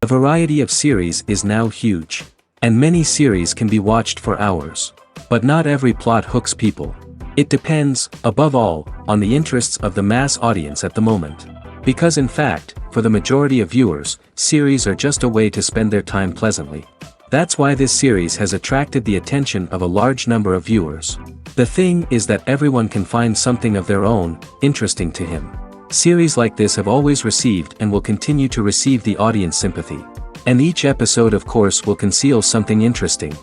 variety of series is now huge. And many series can be watched for hours. But not every plot hooks people. It depends, above all, on the interests of the mass audience at the moment. Because in fact, for the majority of viewers, series are just a way to spend their time pleasantly. That's why this series has attracted the attention of a large number of viewers. The thing is that everyone can find something of their own, interesting to him. Series like this have always received and will continue to receive the audience sympathy. And each episode of course will conceal something interesting.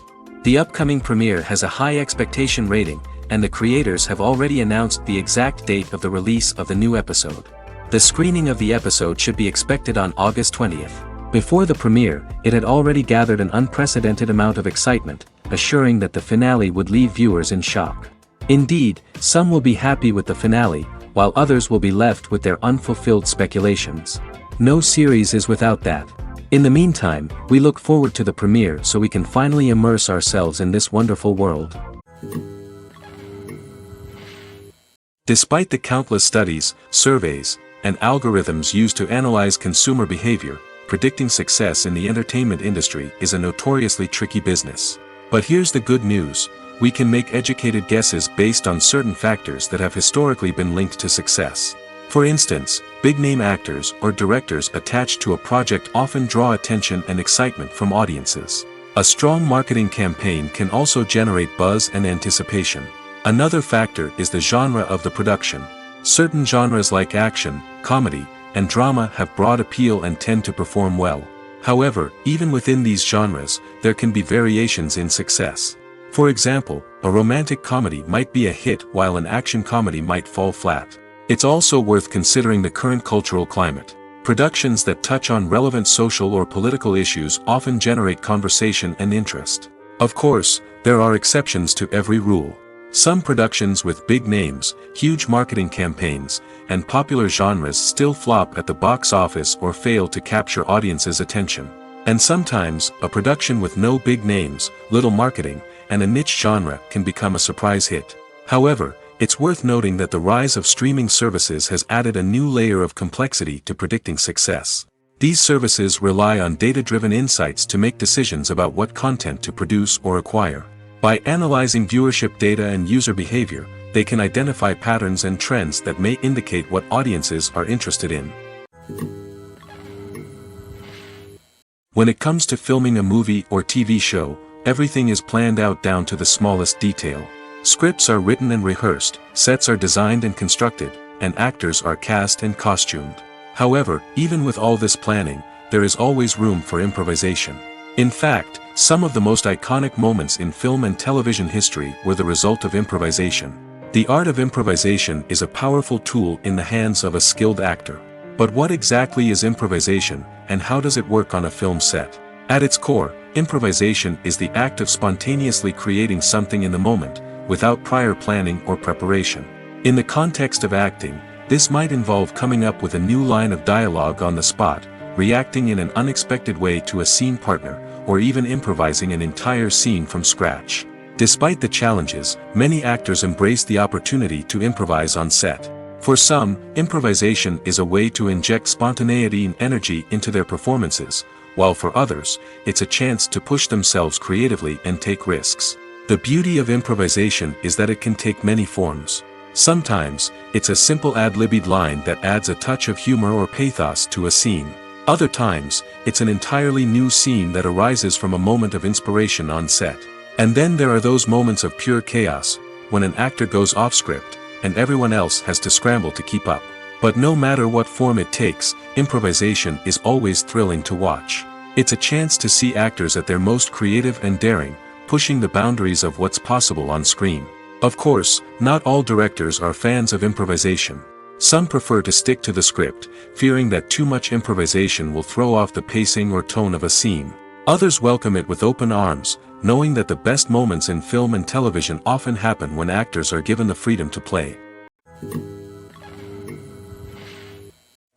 The upcoming premiere has a high expectation rating, and the creators have already announced the exact date of the release of the new episode. The screening of the episode should be expected on August 20th. Before the premiere, it had already gathered an unprecedented amount of excitement, assuring that the finale would leave viewers in shock. Indeed, some will be happy with the finale, while others will be left with their unfulfilled speculations. No series is without that. In the meantime, we look forward to the premiere so we can finally immerse ourselves in this wonderful world. Despite the countless studies, surveys, and algorithms used to analyze consumer behavior, predicting success in the entertainment industry is a notoriously tricky business. But here's the good news: we can make educated guesses based on certain factors that have historically been linked to success. For instance, big-name actors or directors attached to a project often draw attention and excitement from audiences. A strong marketing campaign can also generate buzz and anticipation. Another factor is the genre of the production. Certain genres like action, comedy, and drama have broad appeal and tend to perform well. However, even within these genres, there can be variations in success. For example, a romantic comedy might be a hit while an action comedy might fall flat. It's also worth considering the current cultural climate. Productions that touch on relevant social or political issues often generate conversation and interest. Of course, there are exceptions to every rule. Some productions with big names, huge marketing campaigns, and popular genres still flop at the box office or fail to capture audiences' attention. And sometimes, a production with no big names, little marketing, and a niche genre can become a surprise hit. However, it's worth noting that the rise of streaming services has added a new layer of complexity to predicting success. These services rely on data-driven insights to make decisions about what content to produce or acquire. By analyzing viewership data and user behavior, they can identify patterns and trends that may indicate what audiences are interested in. When it comes to filming a movie or TV show, everything is planned out down to the smallest detail. Scripts are written and rehearsed, sets are designed and constructed, and actors are cast and costumed. However, even with all this planning, there is always room for improvisation. In fact, some of the most iconic moments in film and television history were the result of improvisation. The art of improvisation is a powerful tool in the hands of a skilled actor. But what exactly is improvisation, and how does it work on a film set? At its core, improvisation is the act of spontaneously creating something in the moment, without prior planning or preparation. In the context of acting, this might involve coming up with a new line of dialogue on the spot, reacting in an unexpected way to a scene partner, or even improvising an entire scene from scratch. Despite the challenges, many actors embrace the opportunity to improvise on set. For some, improvisation is a way to inject spontaneity and energy into their performances, while for others, it's a chance to push themselves creatively and take risks. The beauty of improvisation is that it can take many forms. Sometimes, it's a simple ad-libbed line that adds a touch of humor or pathos to a scene. Other times, it's an entirely new scene that arises from a moment of inspiration on set. And then there are those moments of pure chaos, when an actor goes off script, and everyone else has to scramble to keep up. But no matter what form it takes, improvisation is always thrilling to watch. It's a chance to see actors at their most creative and daring, pushing the boundaries of what's possible on screen. Of course, not all directors are fans of improvisation. Some prefer to stick to the script, fearing that too much improvisation will throw off the pacing or tone of a scene. Others welcome it with open arms, knowing that the best moments in film and television often happen when actors are given the freedom to play.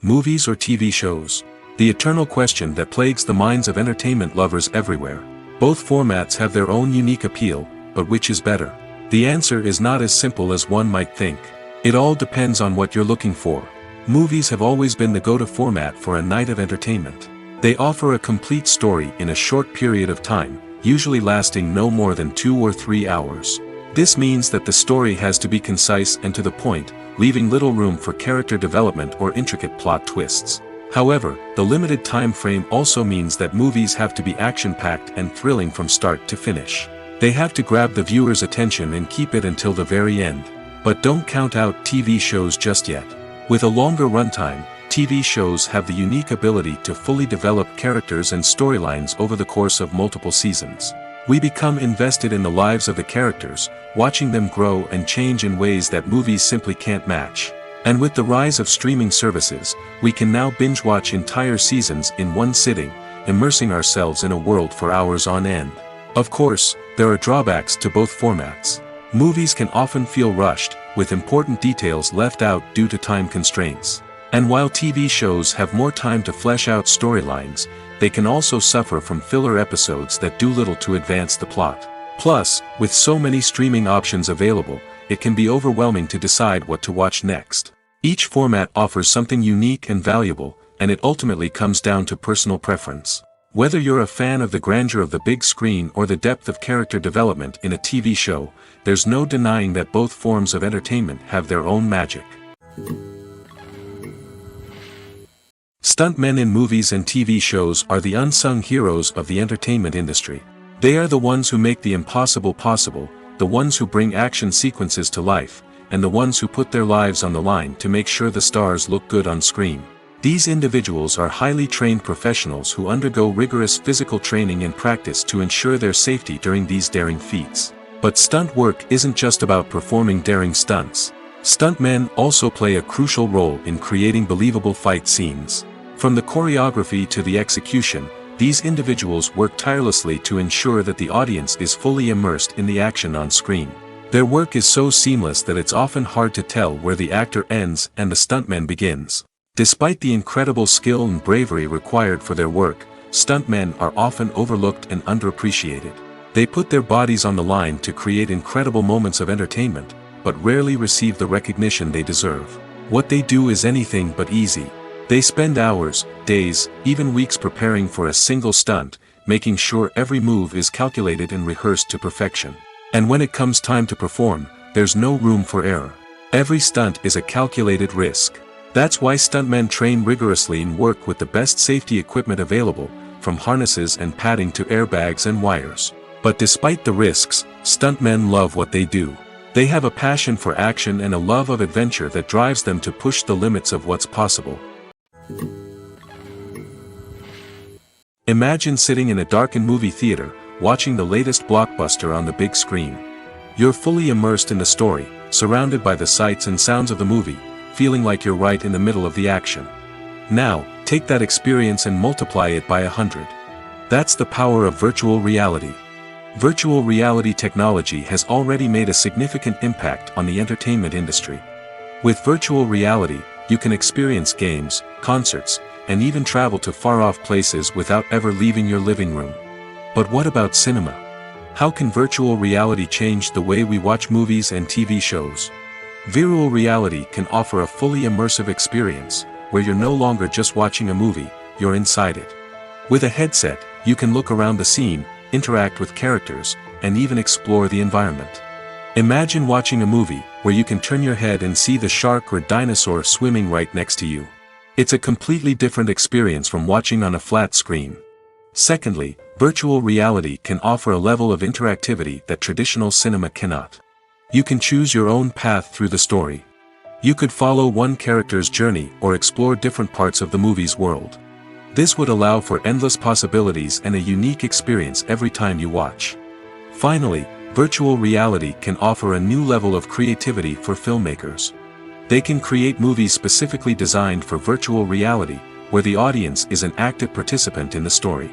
Movies or TV shows? The eternal question that plagues the minds of entertainment lovers everywhere. Both formats have their own unique appeal, but which is better? The answer is not as simple as one might think. It all depends on what you're looking for. Movies have always been the go-to format for a night of entertainment. They offer a complete story in a short period of time, usually lasting no more than 2 or 3 hours. This means that the story has to be concise and to the point, leaving little room for character development or intricate plot twists. However, the limited time frame also means that movies have to be action-packed and thrilling from start to finish. They have to grab the viewer's attention and keep it until the very end. But don't count out TV shows just yet. With a longer runtime, TV shows have the unique ability to fully develop characters and storylines over the course of multiple seasons. We become invested in the lives of the characters, watching them grow and change in ways that movies simply can't match. And with the rise of streaming services, we can now binge-watch entire seasons in one sitting, immersing ourselves in a world for hours on end. Of course, there are drawbacks to both formats. Movies can often feel rushed, with important details left out due to time constraints. And while TV shows have more time to flesh out storylines, they can also suffer from filler episodes that do little to advance the plot. Plus, with so many streaming options available, it can be overwhelming to decide what to watch next. Each format offers something unique and valuable, and it ultimately comes down to personal preference. Whether you're a fan of the grandeur of the big screen or the depth of character development in a TV show, there's no denying that both forms of entertainment have their own magic. Stuntmen in movies and TV shows are the unsung heroes of the entertainment industry. They are the ones who make the impossible possible, the ones who bring action sequences to life, and the ones who put their lives on the line to make sure the stars look good on screen. These individuals are highly trained professionals who undergo rigorous physical training and practice to ensure their safety during these daring feats. But stunt work isn't just about performing daring stunts. Stuntmen also play a crucial role in creating believable fight scenes. From the choreography to the execution, these individuals work tirelessly to ensure that the audience is fully immersed in the action on screen. Their work is so seamless that it's often hard to tell where the actor ends and the stuntman begins. Despite the incredible skill and bravery required for their work, stuntmen are often overlooked and underappreciated. They put their bodies on the line to create incredible moments of entertainment, but rarely receive the recognition they deserve. What they do is anything but easy. They spend hours, days, even weeks preparing for a single stunt, making sure every move is calculated and rehearsed to perfection. And when it comes time to perform, there's no room for error. Every stunt is a calculated risk. That's why stuntmen train rigorously and work with the best safety equipment available, from harnesses and padding to airbags and wires. But despite the risks, stuntmen love what they do. They have a passion for action and a love of adventure that drives them to push the limits of what's possible. Imagine sitting in a darkened movie theater, watching the latest blockbuster on the big screen. You're fully immersed in the story, surrounded by the sights and sounds of the movie, feeling like you're right in the middle of the action. Now, take that experience and multiply it by 100. That's the power of virtual reality. Virtual reality technology has already made a significant impact on the entertainment industry. With virtual reality, you can experience games, concerts, and even travel to far-off places without ever leaving your living room. But what about cinema? How can virtual reality change the way we watch movies and TV shows? Virtual reality can offer a fully immersive experience, where you're no longer just watching a movie, you're inside it. With a headset, you can look around the scene, interact with characters, and even explore the environment. Imagine watching a movie, where you can turn your head and see the shark or dinosaur swimming right next to you. It's a completely different experience from watching on a flat screen. Secondly, virtual reality can offer a level of interactivity that traditional cinema cannot. You can choose your own path through the story. You could follow one character's journey or explore different parts of the movie's world. This would allow for endless possibilities and a unique experience every time you watch. Finally, virtual reality can offer a new level of creativity for filmmakers. They can create movies specifically designed for virtual reality, where the audience is an active participant in the story.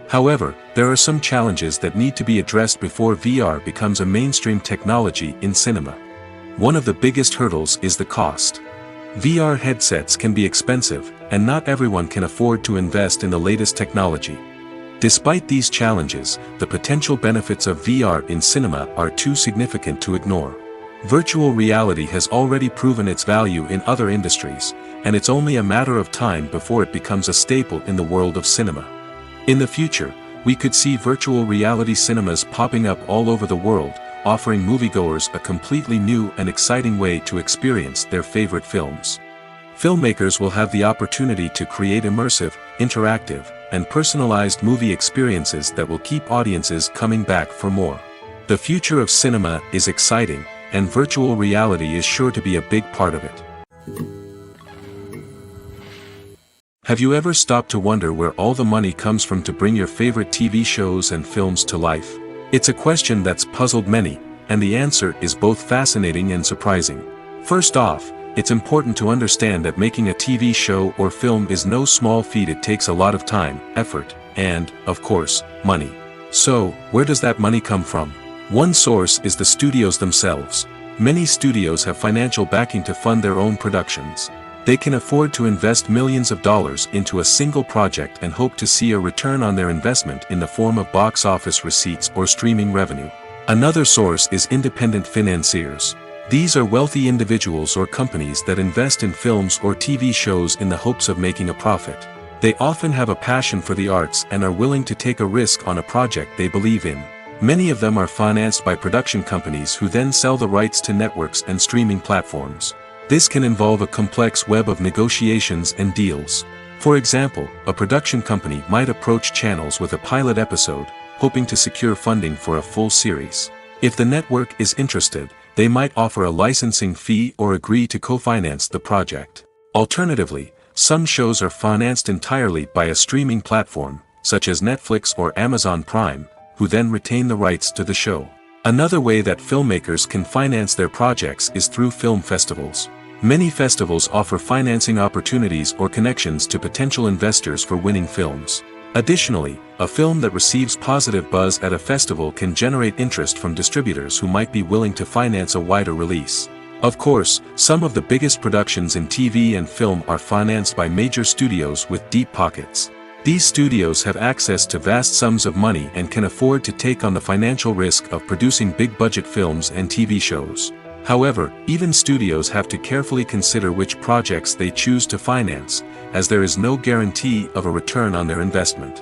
However, there are some challenges that need to be addressed before VR becomes a mainstream technology in cinema. One of the biggest hurdles is the cost. VR headsets can be expensive, and not everyone can afford to invest in the latest technology. Despite these challenges, the potential benefits of VR in cinema are too significant to ignore. Virtual reality has already proven its value in other industries, and it's only a matter of time before it becomes a staple in the world of cinema. In the future, we could see virtual reality cinemas popping up all over the world, offering moviegoers a completely new and exciting way to experience their favorite films. Filmmakers will have the opportunity to create immersive, interactive, and personalized movie experiences that will keep audiences coming back for more. The future of cinema is exciting, and virtual reality is sure to be a big part of it. Have you ever stopped to wonder where all the money comes from to bring your favorite TV shows and films to life? It's a question that's puzzled many, and the answer is both fascinating and surprising. First off, it's important to understand that making a TV show or film is no small feat. It takes a lot of time, effort, and, of course, money. So, where does that money come from? One source is the studios themselves. Many studios have financial backing to fund their own productions. They can afford to invest millions of dollars into a single project and hope to see a return on their investment in the form of box office receipts or streaming revenue. Another source is independent financiers. These are wealthy individuals or companies that invest in films or TV shows in the hopes of making a profit. They often have a passion for the arts and are willing to take a risk on a project they believe in. Many of them are financed by production companies who then sell the rights to networks and streaming platforms. This can involve a complex web of negotiations and deals. For example, a production company might approach channels with a pilot episode, hoping to secure funding for a full series. If the network is interested, they might offer a licensing fee or agree to co-finance the project. Alternatively, some shows are financed entirely by a streaming platform, such as Netflix or Amazon Prime, who then retain the rights to the show. Another way that filmmakers can finance their projects is through film festivals. Many festivals offer financing opportunities or connections to potential investors for winning films. Additionally, a film that receives positive buzz at a festival can generate interest from distributors who might be willing to finance a wider release. Of course, some of the biggest productions in TV and film are financed by major studios with deep pockets. These studios have access to vast sums of money and can afford to take on the financial risk of producing big-budget films and TV shows. However, even studios have to carefully consider which projects they choose to finance, as there is no guarantee of a return on their investment.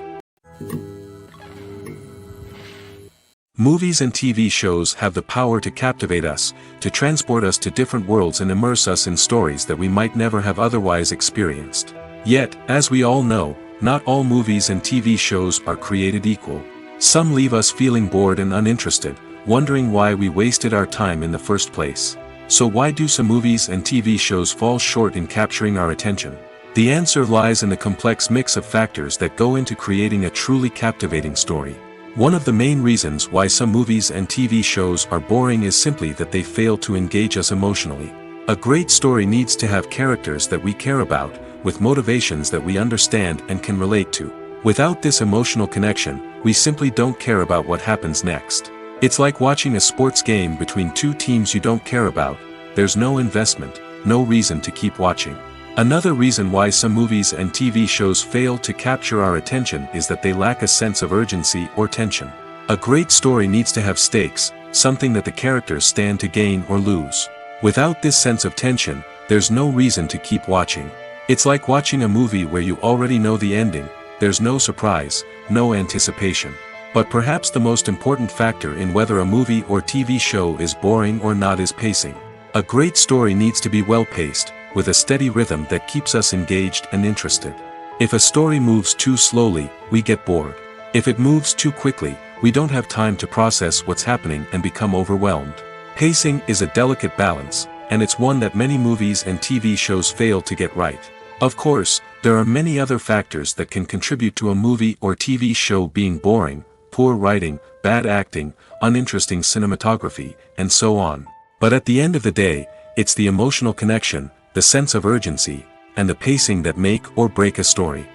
Movies and TV shows have the power to captivate us, to transport us to different worlds and immerse us in stories that we might never have otherwise experienced. Yet, as we all know, not all movies and TV shows are created equal. Some leave us feeling bored and uninterested, wondering why we wasted our time in the first place. So why do some movies and TV shows fall short in capturing our attention? The answer lies in the complex mix of factors that go into creating a truly captivating story. One of the main reasons why some movies and TV shows are boring is simply that they fail to engage us emotionally. A great story needs to have characters that we care about, with motivations that we understand and can relate to. Without this emotional connection, we simply don't care about what happens next. It's like watching a sports game between two teams you don't care about. There's no investment, no reason to keep watching. Another reason why some movies and TV shows fail to capture our attention is that they lack a sense of urgency or tension. A great story needs to have stakes, something that the characters stand to gain or lose. Without this sense of tension, there's no reason to keep watching. It's like watching a movie where you already know the ending. There's no surprise, no anticipation. But perhaps the most important factor in whether a movie or TV show is boring or not is pacing. A great story needs to be well-paced, with a steady rhythm that keeps us engaged and interested. If a story moves too slowly, we get bored. If it moves too quickly, we don't have time to process what's happening and become overwhelmed. Pacing is a delicate balance, and it's one that many movies and TV shows fail to get right. Of course, there are many other factors that can contribute to a movie or TV show being boring: poor writing, bad acting, uninteresting cinematography, and so on. But at the end of the day, it's the emotional connection, the sense of urgency, and the pacing that make or break a story.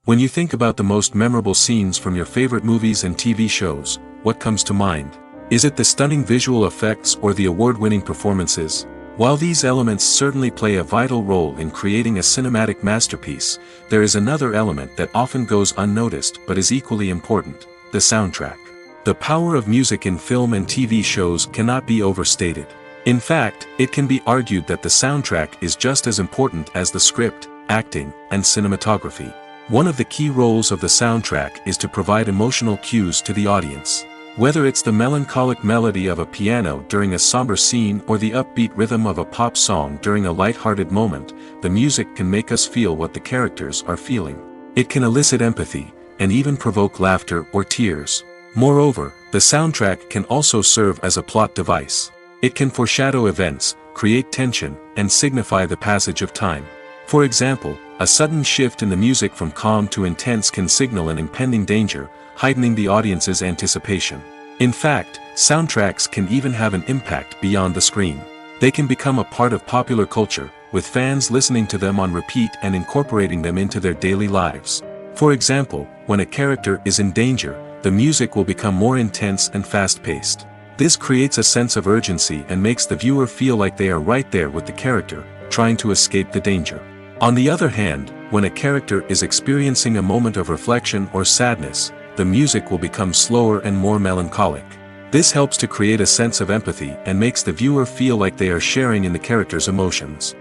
When you think about the most memorable scenes from your favorite movies and TV shows, what comes to mind? Is it the stunning visual effects or the award-winning performances? While these elements certainly play a vital role in creating a cinematic masterpiece, there is another element that often goes unnoticed but is equally important: the soundtrack. The power of music in film and TV shows cannot be overstated. In fact, it can be argued that the soundtrack is just as important as the script, acting, and cinematography. One of the key roles of the soundtrack is to provide emotional cues to the audience. Whether it's the melancholic melody of a piano during a somber scene or the upbeat rhythm of a pop song during a light-hearted moment, the music can make us feel what the characters are feeling. It can elicit empathy, and even provoke laughter or tears. Moreover, the soundtrack can also serve as a plot device. It can foreshadow events, create tension, and signify the passage of time. For example, a sudden shift in the music from calm to intense can signal an impending danger, heightening the audience's anticipation. In fact, soundtracks can even have an impact beyond the screen. They can become a part of popular culture, with fans listening to them on repeat and incorporating them into their daily lives. For example, when a character is in danger, the music will become more intense and fast-paced. This creates a sense of urgency and makes the viewer feel like they are right there with the character, trying to escape the danger. On the other hand, when a character is experiencing a moment of reflection or sadness, the music will become slower and more melancholic. This helps to create a sense of empathy and makes the viewer feel like they are sharing in the character's emotions.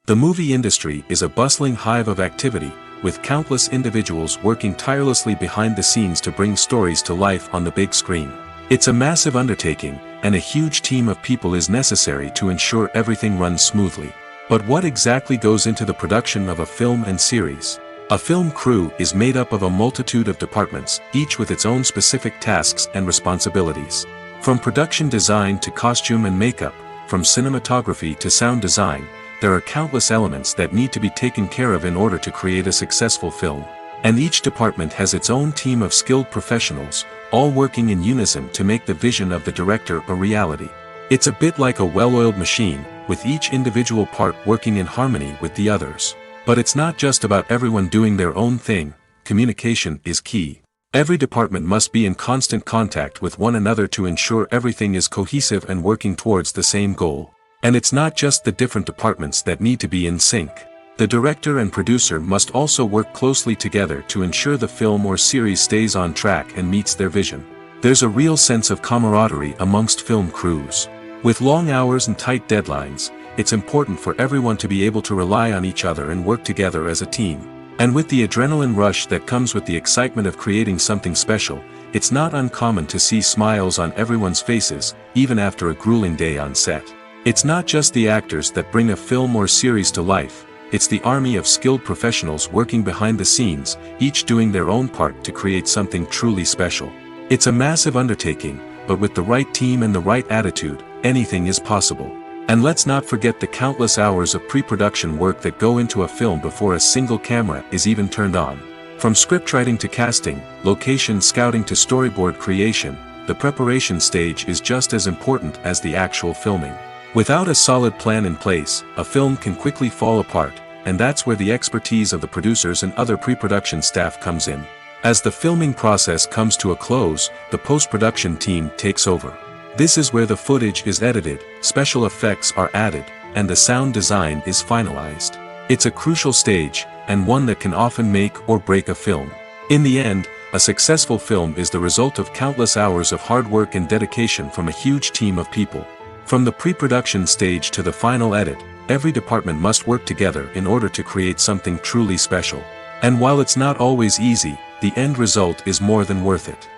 The movie industry is a bustling hive of activity, with countless individuals working tirelessly behind the scenes to bring stories to life on the big screen. It's a massive undertaking, and a huge team of people is necessary to ensure everything runs smoothly. But what exactly goes into the production of a film and series? A film crew is made up of a multitude of departments, each with its own specific tasks and responsibilities. From production design to costume and makeup, from cinematography to sound design, there are countless elements that need to be taken care of in order to create a successful film. And each department has its own team of skilled professionals, all working in unison to make the vision of the director a reality. It's a bit like a well-oiled machine, with each individual part working in harmony with the others. But it's not just about everyone doing their own thing. Communication is key. Every department must be in constant contact with one another to ensure everything is cohesive and working towards the same goal. And it's not just the different departments that need to be in sync. The director and producer must also work closely together to ensure the film or series stays on track and meets their vision. There's a real sense of camaraderie amongst film crews. With long hours and tight deadlines, it's important for everyone to be able to rely on each other and work together as a team. And with the adrenaline rush that comes with the excitement of creating something special, it's not uncommon to see smiles on everyone's faces, even after a grueling day on set. It's not just the actors that bring a film or series to life, it's the army of skilled professionals working behind the scenes, each doing their own part to create something truly special. It's a massive undertaking, but with the right team and the right attitude, anything is possible. And let's not forget the countless hours of pre-production work that go into a film before a single camera is even turned on. From scriptwriting to casting, location scouting to storyboard creation, the preparation stage is just as important as the actual filming. Without a solid plan in place, a film can quickly fall apart, and that's where the expertise of the producers and other pre-production staff comes in. As the filming process comes to a close, the post-production team takes over. This is where the footage is edited, special effects are added, and the sound design is finalized. It's a crucial stage, and one that can often make or break a film. In the end, a successful film is the result of countless hours of hard work and dedication from a huge team of people. From the pre-production stage to the final edit, every department must work together in order to create something truly special. And while it's not always easy, the end result is more than worth it.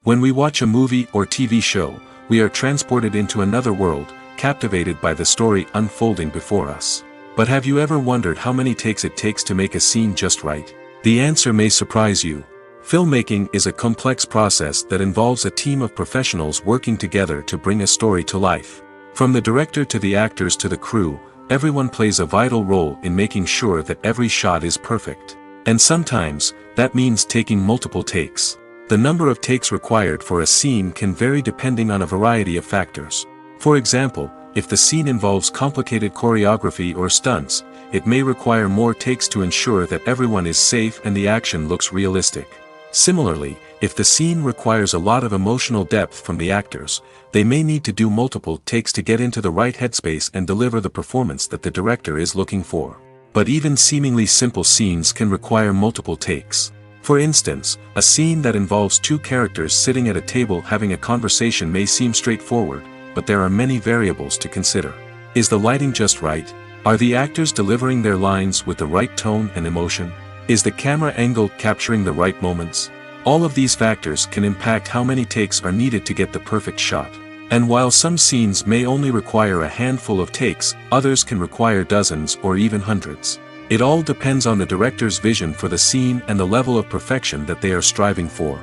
When we watch a movie or TV show, we are transported into another world, captivated by the story unfolding before us. But have you ever wondered how many takes it takes to make a scene just right? The answer may surprise you. Filmmaking is a complex process that involves a team of professionals working together to bring a story to life. From the director to the actors to the crew, everyone plays a vital role in making sure that every shot is perfect. And sometimes, that means taking multiple takes. The number of takes required for a scene can vary depending on a variety of factors. For example, if the scene involves complicated choreography or stunts, it may require more takes to ensure that everyone is safe and the action looks realistic. Similarly, if the scene requires a lot of emotional depth from the actors, they may need to do multiple takes to get into the right headspace and deliver the performance that the director is looking for. But even seemingly simple scenes can require multiple takes. For instance, a scene that involves two characters sitting at a table having a conversation may seem straightforward, but there are many variables to consider. Is the lighting just right? Are the actors delivering their lines with the right tone and emotion? Is the camera angle capturing the right moments? All of these factors can impact how many takes are needed to get the perfect shot. And while some scenes may only require a handful of takes, others can require dozens or even hundreds. It all depends on the director's vision for the scene and the level of perfection that they are striving for.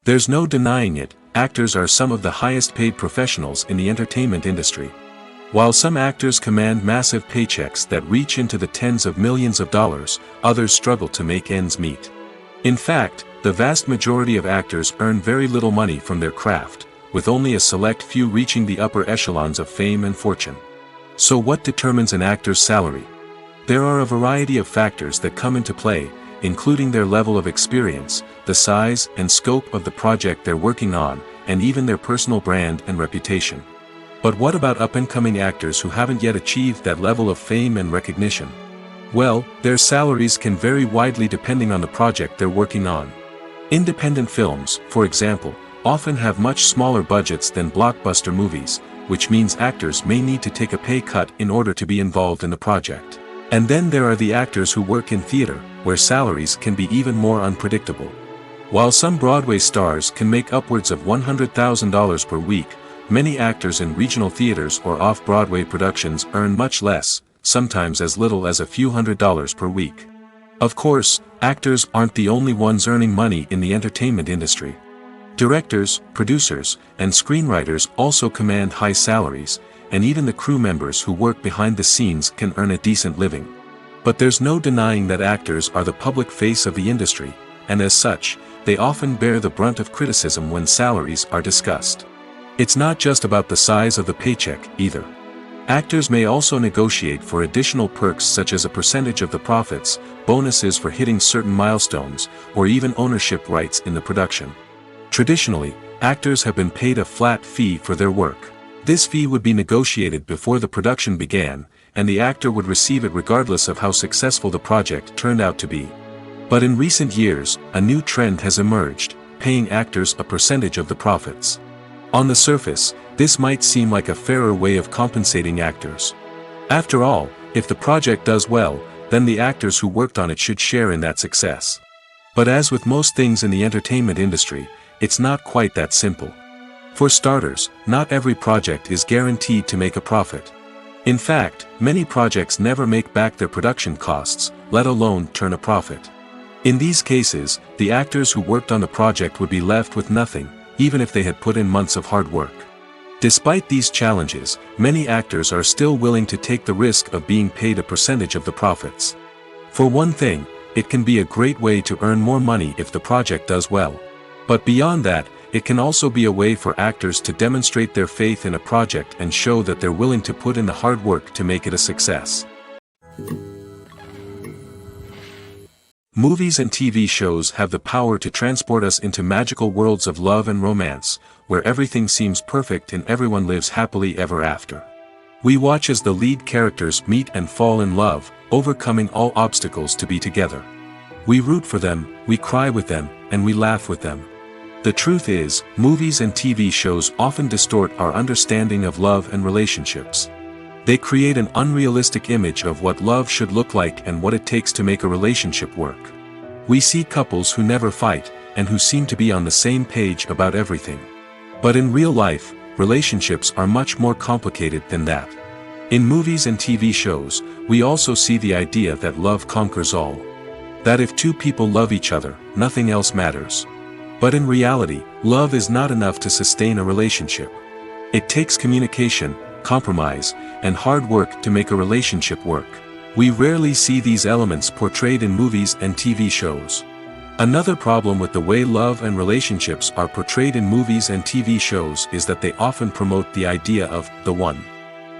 There's no denying it, actors are some of the highest paid professionals in the entertainment industry. While some actors command massive paychecks that reach into the tens of millions of dollars, others struggle to make ends meet. In fact, the vast majority of actors earn very little money from their craft, with only a select few reaching the upper echelons of fame and fortune. So what determines an actor's salary? There are a variety of factors that come into play, including their level of experience, the size and scope of the project they're working on, and even their personal brand and reputation. But what about up-and-coming actors who haven't yet achieved that level of fame and recognition? Well, their salaries can vary widely depending on the project they're working on. Independent films, for example, often have much smaller budgets than blockbuster movies, which means actors may need to take a pay cut in order to be involved in the project. And then there are the actors who work in theater, where salaries can be even more unpredictable. While some Broadway stars can make upwards of $100,000 per week, many actors in regional theaters or off-Broadway productions earn much less, sometimes as little as a few $100s per week. Of course, actors aren't the only ones earning money in the entertainment industry. Directors, producers, and screenwriters also command high salaries, and even the crew members who work behind the scenes can earn a decent living. But there's no denying that actors are the public face of the industry, and as such, they often bear the brunt of criticism when salaries are discussed. It's not just about the size of the paycheck, either. Actors may also negotiate for additional perks such as a percentage of the profits, bonuses for hitting certain milestones, or even ownership rights in the production. Traditionally, actors have been paid a flat fee for their work. This fee would be negotiated before the production began, and the actor would receive it regardless of how successful the project turned out to be. But in recent years, a new trend has emerged, paying actors a percentage of the profits. On the surface, this might seem like a fairer way of compensating actors. After all, if the project does well, then the actors who worked on it should share in that success. But as with most things in the entertainment industry, it's not quite that simple. For starters, not every project is guaranteed to make a profit. In fact, many projects never make back their production costs, let alone turn a profit. In these cases, the actors who worked on the project would be left with nothing, even if they had put in months of hard work. Despite these challenges, many actors are still willing to take the risk of being paid a percentage of the profits. For one thing, it can be a great way to earn more money if the project does well. But beyond that, it can also be a way for actors to demonstrate their faith in a project and show that they're willing to put in the hard work to make it a success. Movies and TV shows have the power to transport us into magical worlds of love and romance, where everything seems perfect and everyone lives happily ever after. We watch as the lead characters meet and fall in love, overcoming all obstacles to be together. We root for them, we cry with them, and we laugh with them. The truth is, movies and TV shows often distort our understanding of love and relationships. They create an unrealistic image of what love should look like and what it takes to make a relationship work. We see couples who never fight, and who seem to be on the same page about everything. But in real life, relationships are much more complicated than that. In movies and TV shows, we also see the idea that love conquers all. That if two people love each other, nothing else matters. But in reality, love is not enough to sustain a relationship. It takes communication, compromise, and hard work to make a relationship work. We rarely see these elements portrayed in movies and TV shows. Another problem with the way love and relationships are portrayed in movies and TV shows is that they often promote the idea of the one.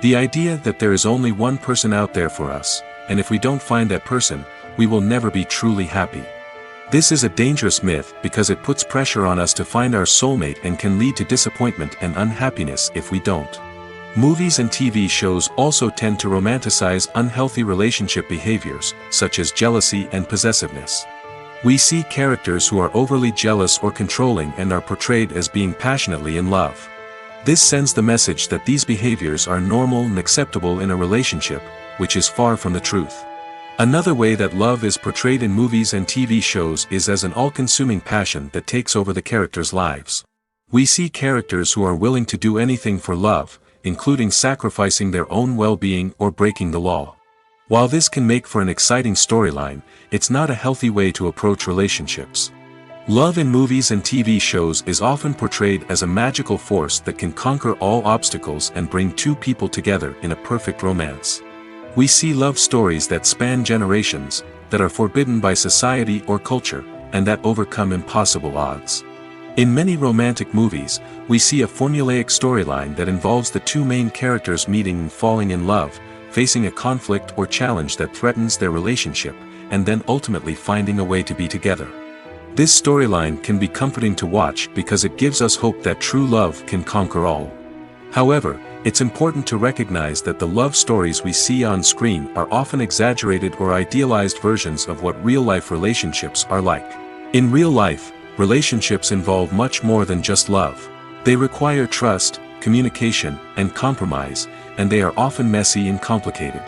The idea that there is only one person out there for us, and if we don't find that person, we will never be truly happy. This is a dangerous myth because it puts pressure on us to find our soulmate and can lead to disappointment and unhappiness if we don't. Movies and TV shows also tend to romanticize unhealthy relationship behaviors, such as jealousy and possessiveness. We see characters who are overly jealous or controlling and are portrayed as being passionately in love. This sends the message that these behaviors are normal and acceptable in a relationship, which is far from the truth. Another way that love is portrayed in movies and TV shows is as an all-consuming passion that takes over the characters' lives. We see characters who are willing to do anything for love, including sacrificing their own well-being or breaking the law. While this can make for an exciting storyline, it's not a healthy way to approach relationships. Love in movies and TV shows is often portrayed as a magical force that can conquer all obstacles and bring two people together in a perfect romance. We see love stories that span generations, that are forbidden by society or culture, and that overcome impossible odds. In many romantic movies, we see a formulaic storyline that involves the two main characters meeting and falling in love, facing a conflict or challenge that threatens their relationship, and then ultimately finding a way to be together. This storyline can be comforting to watch because it gives us hope that true love can conquer all. However, it's important to recognize that the love stories we see on screen are often exaggerated or idealized versions of what real-life relationships are like. In real life, relationships involve much more than just love. They require trust, communication, and compromise, and they are often messy and complicated.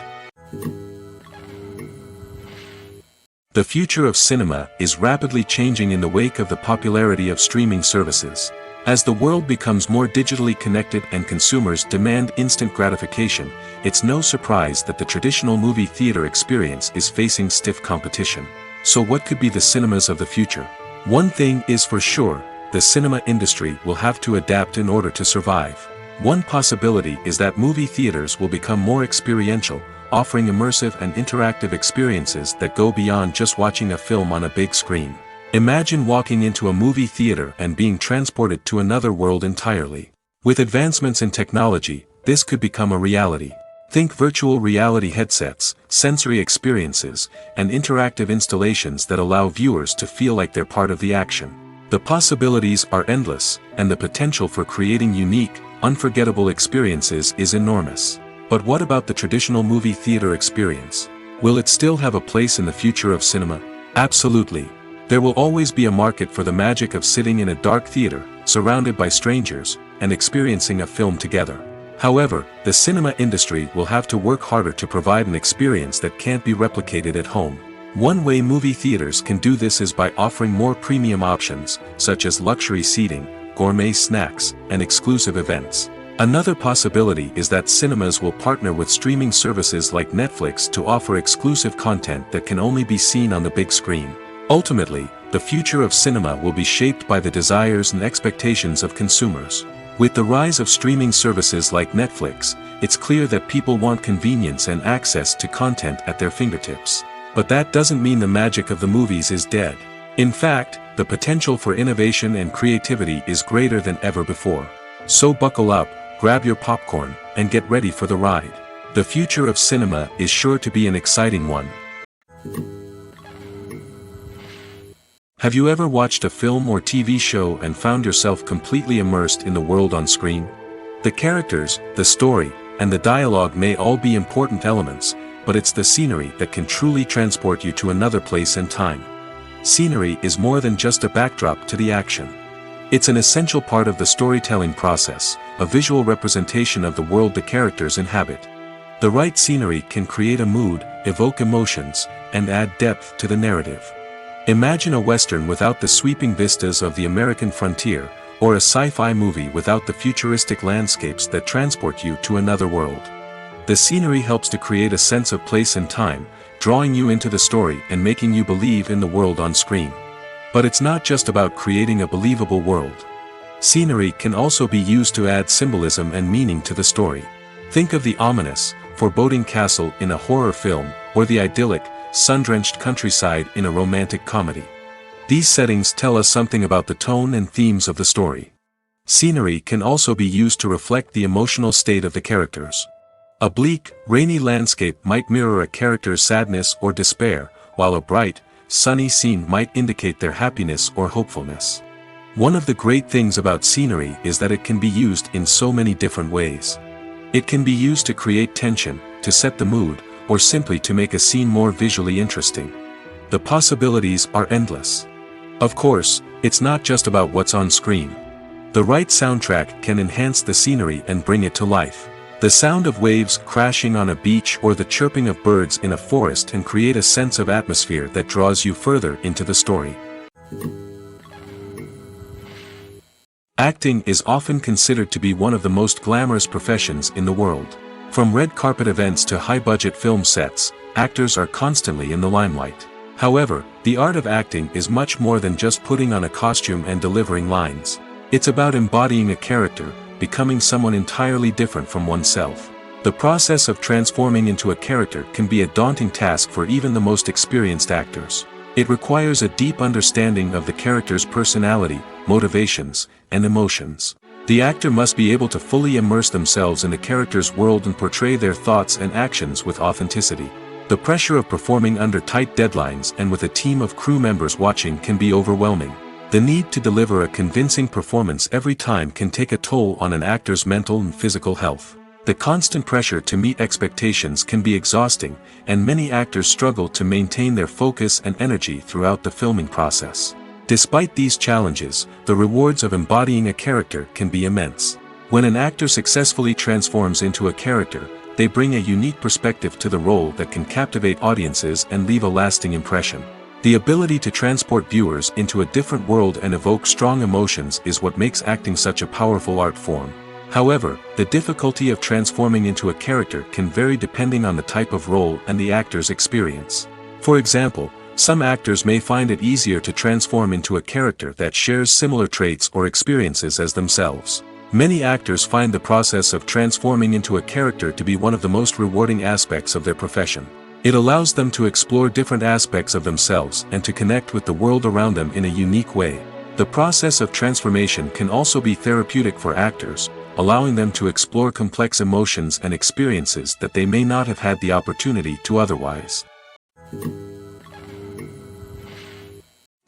The future of cinema is rapidly changing in the wake of the popularity of streaming services. As the world becomes more digitally connected and consumers demand instant gratification, it's no surprise that the traditional movie theater experience is facing stiff competition. So what could be the cinemas of the future? One thing is for sure, the cinema industry will have to adapt in order to survive. One possibility is that movie theaters will become more experiential, offering immersive and interactive experiences that go beyond just watching a film on a big screen. Imagine walking into a movie theater and being transported to another world entirely. With advancements in technology, this could become a reality. Think virtual reality headsets, sensory experiences, and interactive installations that allow viewers to feel like they're part of the action. The possibilities are endless, and the potential for creating unique, unforgettable experiences is enormous. But what about the traditional movie theater experience? Will it still have a place in the future of cinema? Absolutely. There will always be a market for the magic of sitting in a dark theater, surrounded by strangers, and experiencing a film together. However, the cinema industry will have to work harder to provide an experience that can't be replicated at home. One way movie theaters can do this is by offering more premium options, such as luxury seating, gourmet snacks, and exclusive events. Another possibility is that cinemas will partner with streaming services like Netflix to offer exclusive content that can only be seen on the big screen. Ultimately, the future of cinema will be shaped by the desires and expectations of consumers. With the rise of streaming services like Netflix, it's clear that people want convenience and access to content at their fingertips. But that doesn't mean the magic of the movies is dead. In fact, the potential for innovation and creativity is greater than ever before. So buckle up, grab your popcorn, and get ready for the ride. The future of cinema is sure to be an exciting one. Have you ever watched a film or TV show and found yourself completely immersed in the world on screen? The characters, the story, and the dialogue may all be important elements, but it's the scenery that can truly transport you to another place and time. Scenery is more than just a backdrop to the action. It's an essential part of the storytelling process, a visual representation of the world the characters inhabit. The right scenery can create a mood, evoke emotions, and add depth to the narrative. Imagine a Western without the sweeping vistas of the American frontier, or a sci-fi movie without the futuristic landscapes that transport you to another world. The scenery helps to create a sense of place and time, drawing you into the story and making you believe in the world on screen. But it's not just about creating a believable world. Scenery can also be used to add symbolism and meaning to the story. Think of the ominous, foreboding castle in a horror film, or the idyllic, sun-drenched countryside in a romantic comedy. These settings tell us something about the tone and themes of the story. Scenery can also be used to reflect the emotional state of the characters. A bleak, rainy landscape might mirror a character's sadness or despair, while a bright, sunny scene might indicate their happiness or hopefulness. One of the great things about scenery is that it can be used in so many different ways. It can be used to create tension, to set the mood, or simply to make a scene more visually interesting. The possibilities are endless. Of course, it's not just about what's on screen. The right soundtrack can enhance the scenery and bring it to life. The sound of waves crashing on a beach or the chirping of birds in a forest can create a sense of atmosphere that draws you further into the story. Acting is often considered to be one of the most glamorous professions in the world. From red carpet events to high-budget film sets, actors are constantly in the limelight. However, the art of acting is much more than just putting on a costume and delivering lines. It's about embodying a character, becoming someone entirely different from oneself. The process of transforming into a character can be a daunting task for even the most experienced actors. It requires a deep understanding of the character's personality, motivations, and emotions. The actor must be able to fully immerse themselves in the character's world and portray their thoughts and actions with authenticity. The pressure of performing under tight deadlines and with a team of crew members watching can be overwhelming. The need to deliver a convincing performance every time can take a toll on an actor's mental and physical health. The constant pressure to meet expectations can be exhausting, and many actors struggle to maintain their focus and energy throughout the filming process. Despite these challenges, the rewards of embodying a character can be immense. When an actor successfully transforms into a character, they bring a unique perspective to the role that can captivate audiences and leave a lasting impression. The ability to transport viewers into a different world and evoke strong emotions is what makes acting such a powerful art form. However, the difficulty of transforming into a character can vary depending on the type of role and the actor's experience. For example, some actors may find it easier to transform into a character that shares similar traits or experiences as themselves. Many actors find the process of transforming into a character to be one of the most rewarding aspects of their profession. It allows them to explore different aspects of themselves and to connect with the world around them in a unique way. The process of transformation can also be therapeutic for actors, allowing them to explore complex emotions and experiences that they may not have had the opportunity to otherwise.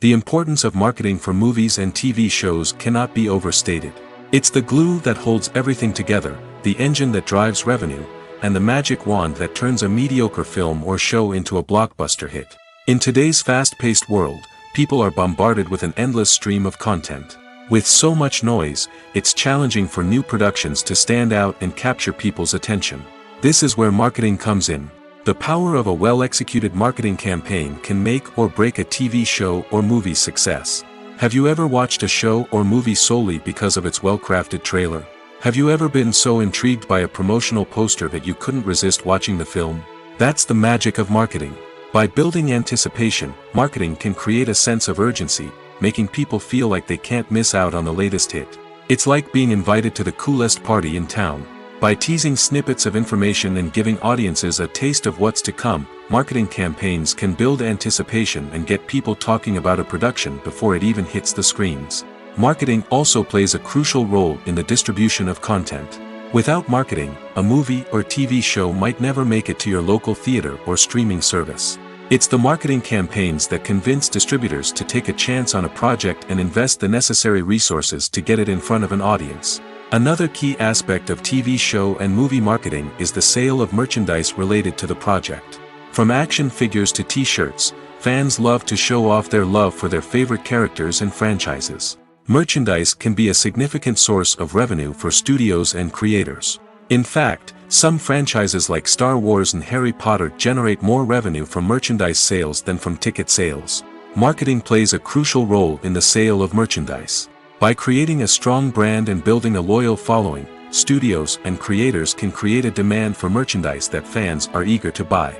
The importance of marketing for movies and TV shows cannot be overstated. It's the glue that holds everything together, the engine that drives revenue, and the magic wand that turns a mediocre film or show into a blockbuster hit. In today's fast-paced world, people are bombarded with an endless stream of content. With so much noise, it's challenging for new productions to stand out and capture people's attention. This is where marketing comes in. The power of a well-executed marketing campaign can make or break a TV show or movie's success. Have you ever watched a show or movie solely because of its well-crafted trailer? Have you ever been so intrigued by a promotional poster that you couldn't resist watching the film? That's the magic of marketing. By building anticipation, marketing can create a sense of urgency, making people feel like they can't miss out on the latest hit. It's like being invited to the coolest party in town. By teasing snippets of information and giving audiences a taste of what's to come, marketing campaigns can build anticipation and get people talking about a production before it even hits the screens. Marketing also plays a crucial role in the distribution of content. Without marketing, a movie or TV show might never make it to your local theater or streaming service. It's the marketing campaigns that convince distributors to take a chance on a project and invest the necessary resources to get it in front of an audience. Another key aspect of TV show and movie marketing is the sale of merchandise related to the project. From action figures to t-shirts, fans love to show off their love for their favorite characters and franchises. Merchandise can be a significant source of revenue for studios and creators. In fact, some franchises like Star Wars and Harry Potter generate more revenue from merchandise sales than from ticket sales. Marketing plays a crucial role in the sale of merchandise. By creating a strong brand and building a loyal following, studios and creators can create a demand for merchandise that fans are eager to buy.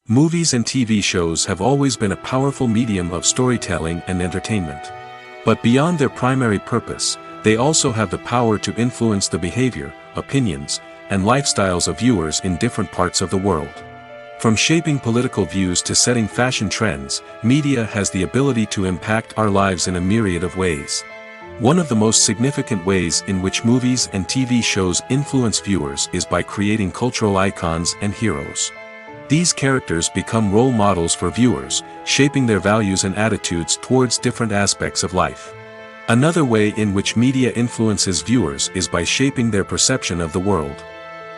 Movies and TV shows have always been a powerful medium of storytelling and entertainment. But beyond their primary purpose, they also have the power to influence the behavior, opinions, and lifestyles of viewers in different parts of the world. From shaping political views to setting fashion trends, media has the ability to impact our lives in a myriad of ways. One of the most significant ways in which movies and TV shows influence viewers is by creating cultural icons and heroes. These characters become role models for viewers, shaping their values and attitudes towards different aspects of life. Another way in which media influences viewers is by shaping their perception of the world.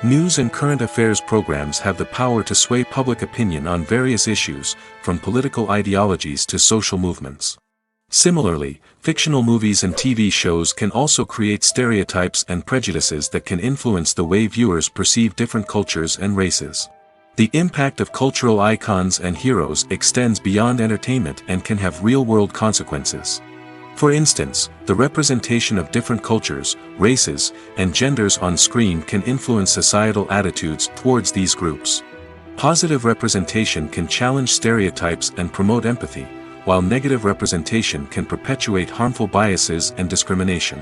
News and current affairs programs have the power to sway public opinion on various issues, from political ideologies to social movements. Similarly, fictional movies and TV shows can also create stereotypes and prejudices that can influence the way viewers perceive different cultures and races. The impact of cultural icons and heroes extends beyond entertainment and can have real-world consequences. For instance, the representation of different cultures, races, and genders on screen can influence societal attitudes towards these groups. Positive representation can challenge stereotypes and promote empathy, while negative representation can perpetuate harmful biases and discrimination.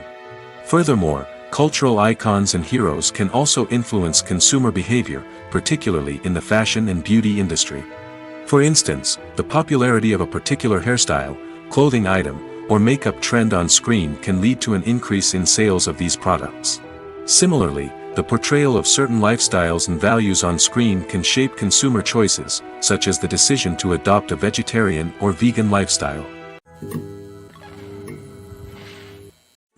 Furthermore, cultural icons and heroes can also influence consumer behavior, particularly in the fashion and beauty industry. For instance, the popularity of a particular hairstyle, clothing item, or makeup trend on screen can lead to an increase in sales of these products. Similarly, the portrayal of certain lifestyles and values on screen can shape consumer choices, such as the decision to adopt a vegetarian or vegan lifestyle.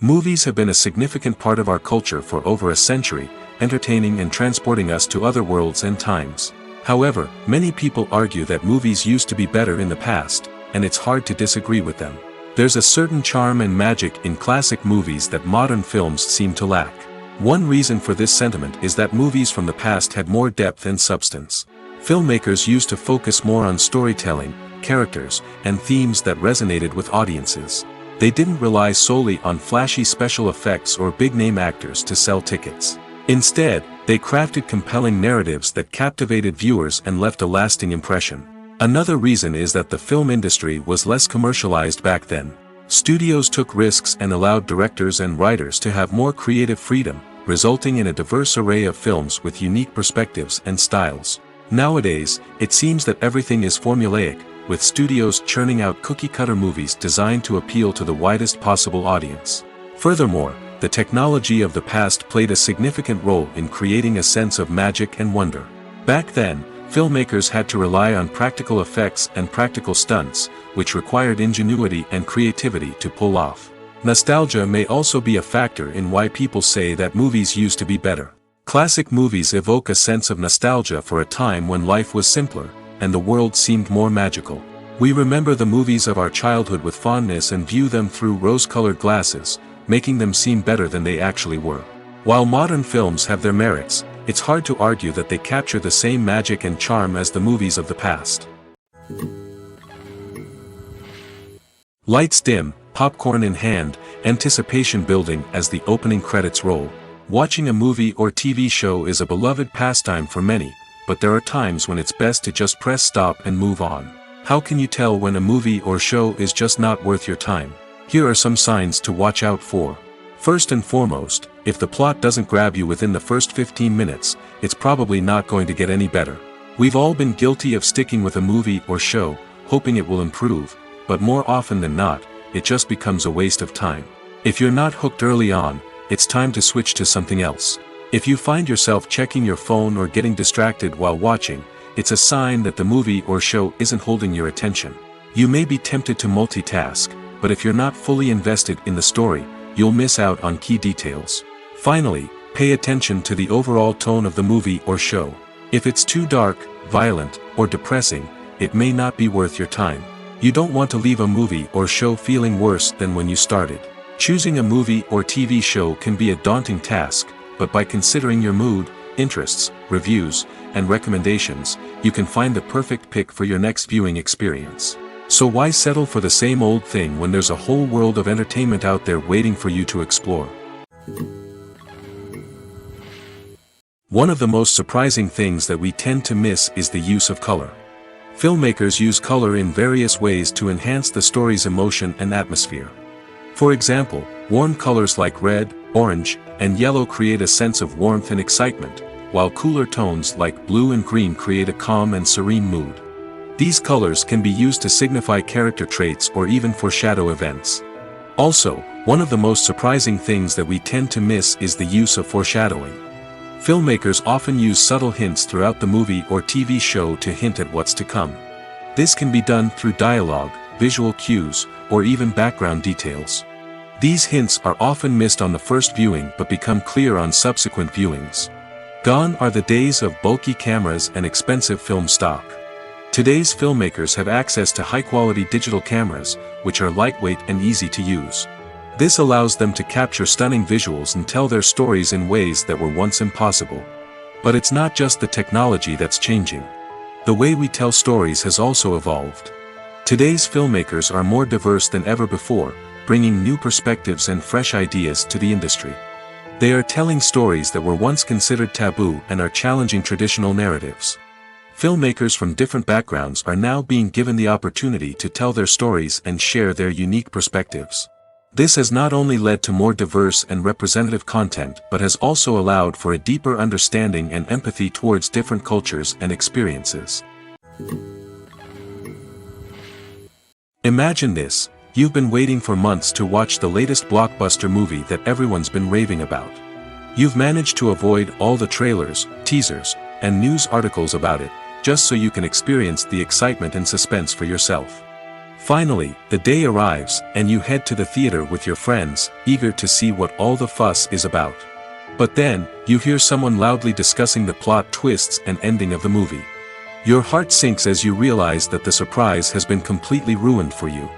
Movies have been a significant part of our culture for over a century, entertaining and transporting us to other worlds and times. However, many people argue that movies used to be better in the past, and it's hard to disagree with them. There's a certain charm and magic in classic movies that modern films seem to lack. One reason for this sentiment is that movies from the past had more depth and substance. Filmmakers used to focus more on storytelling, characters, and themes that resonated with audiences. They didn't rely solely on flashy special effects or big-name actors to sell tickets. Instead, they crafted compelling narratives that captivated viewers and left a lasting impression. Another reason is that the film industry was less commercialized back then. Studios took risks and allowed directors and writers to have more creative freedom, resulting in a diverse array of films with unique perspectives and styles. Nowadays, it seems that everything is formulaic, with studios churning out cookie-cutter movies designed to appeal to the widest possible audience. Furthermore, the technology of the past played a significant role in creating a sense of magic and wonder. Back then, filmmakers had to rely on practical effects and practical stunts, which required ingenuity and creativity to pull off. Nostalgia may also be a factor in why people say that movies used to be better. Classic movies evoke a sense of nostalgia for a time when life was simpler, and the world seemed more magical. We remember the movies of our childhood with fondness and view them through rose-colored glasses, making them seem better than they actually were. While modern films have their merits, it's hard to argue that they capture the same magic and charm as the movies of the past. Lights dim, popcorn in hand, anticipation building as the opening credits roll. Watching a movie or TV show is a beloved pastime for many, but there are times when it's best to just press stop and move on. How can you tell when a movie or show is just not worth your time? Here are some signs to watch out for. First and foremost, if the plot doesn't grab you within the first 15 minutes, it's probably not going to get any better. We've all been guilty of sticking with a movie or show, hoping it will improve, but more often than not, it just becomes a waste of time. If you're not hooked early on, it's time to switch to something else. If you find yourself checking your phone or getting distracted while watching, it's a sign that the movie or show isn't holding your attention. You may be tempted to multitask, but if you're not fully invested in the story, you'll miss out on key details. Finally, pay attention to the overall tone of the movie or show. If it's too dark, violent, or depressing, it may not be worth your time. You don't want to leave a movie or show feeling worse than when you started. Choosing a movie or TV show can be a daunting task, but by considering your mood, interests, reviews, and recommendations, you can find the perfect pick for your next viewing experience. So why settle for the same old thing when there's a whole world of entertainment out there waiting for you to explore? One of the most surprising things that we tend to miss is the use of color. Filmmakers use color in various ways to enhance the story's emotion and atmosphere. For example, warm colors like red, orange, and yellow create a sense of warmth and excitement, while cooler tones like blue and green create a calm and serene mood. These colors can be used to signify character traits or even foreshadow events. Also, one of the most surprising things that we tend to miss is the use of foreshadowing. Filmmakers often use subtle hints throughout the movie or TV show to hint at what's to come. This can be done through dialogue, visual cues, or even background details. These hints are often missed on the first viewing but become clear on subsequent viewings. Gone are the days of bulky cameras and expensive film stock. Today's filmmakers have access to high-quality digital cameras, which are lightweight and easy to use. This allows them to capture stunning visuals and tell their stories in ways that were once impossible. But it's not just the technology that's changing. The way we tell stories has also evolved. Today's filmmakers are more diverse than ever before, bringing new perspectives and fresh ideas to the industry. They are telling stories that were once considered taboo and are challenging traditional narratives. Filmmakers from different backgrounds are now being given the opportunity to tell their stories and share their unique perspectives. This has not only led to more diverse and representative content but has also allowed for a deeper understanding and empathy towards different cultures and experiences. Imagine this: you've been waiting for months to watch the latest blockbuster movie that everyone's been raving about. You've managed to avoid all the trailers, teasers, and news articles about it, just so you can experience the excitement and suspense for yourself. Finally, the day arrives, and you head to the theater with your friends, eager to see what all the fuss is about. But then, you hear someone loudly discussing the plot twists and ending of the movie. Your heart sinks as you realize that the surprise has been completely ruined for you.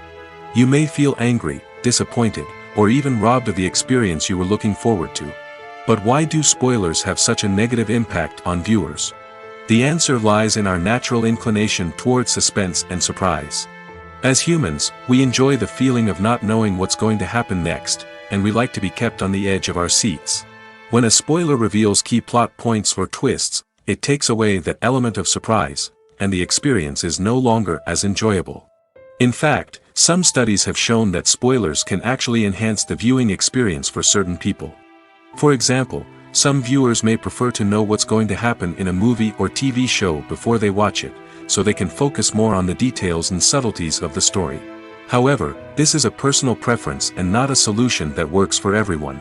You may feel angry, disappointed, or even robbed of the experience you were looking forward to. But why do spoilers have such a negative impact on viewers? The answer lies in our natural inclination towards suspense and surprise. As humans, we enjoy the feeling of not knowing what's going to happen next, and we like to be kept on the edge of our seats. When a spoiler reveals key plot points or twists, it takes away that element of surprise, and the experience is no longer as enjoyable. In fact, some studies have shown that spoilers can actually enhance the viewing experience for certain people. For example, some viewers may prefer to know what's going to happen in a movie or TV show before they watch it, so they can focus more on the details and subtleties of the story. However, this is a personal preference and not a solution that works for everyone.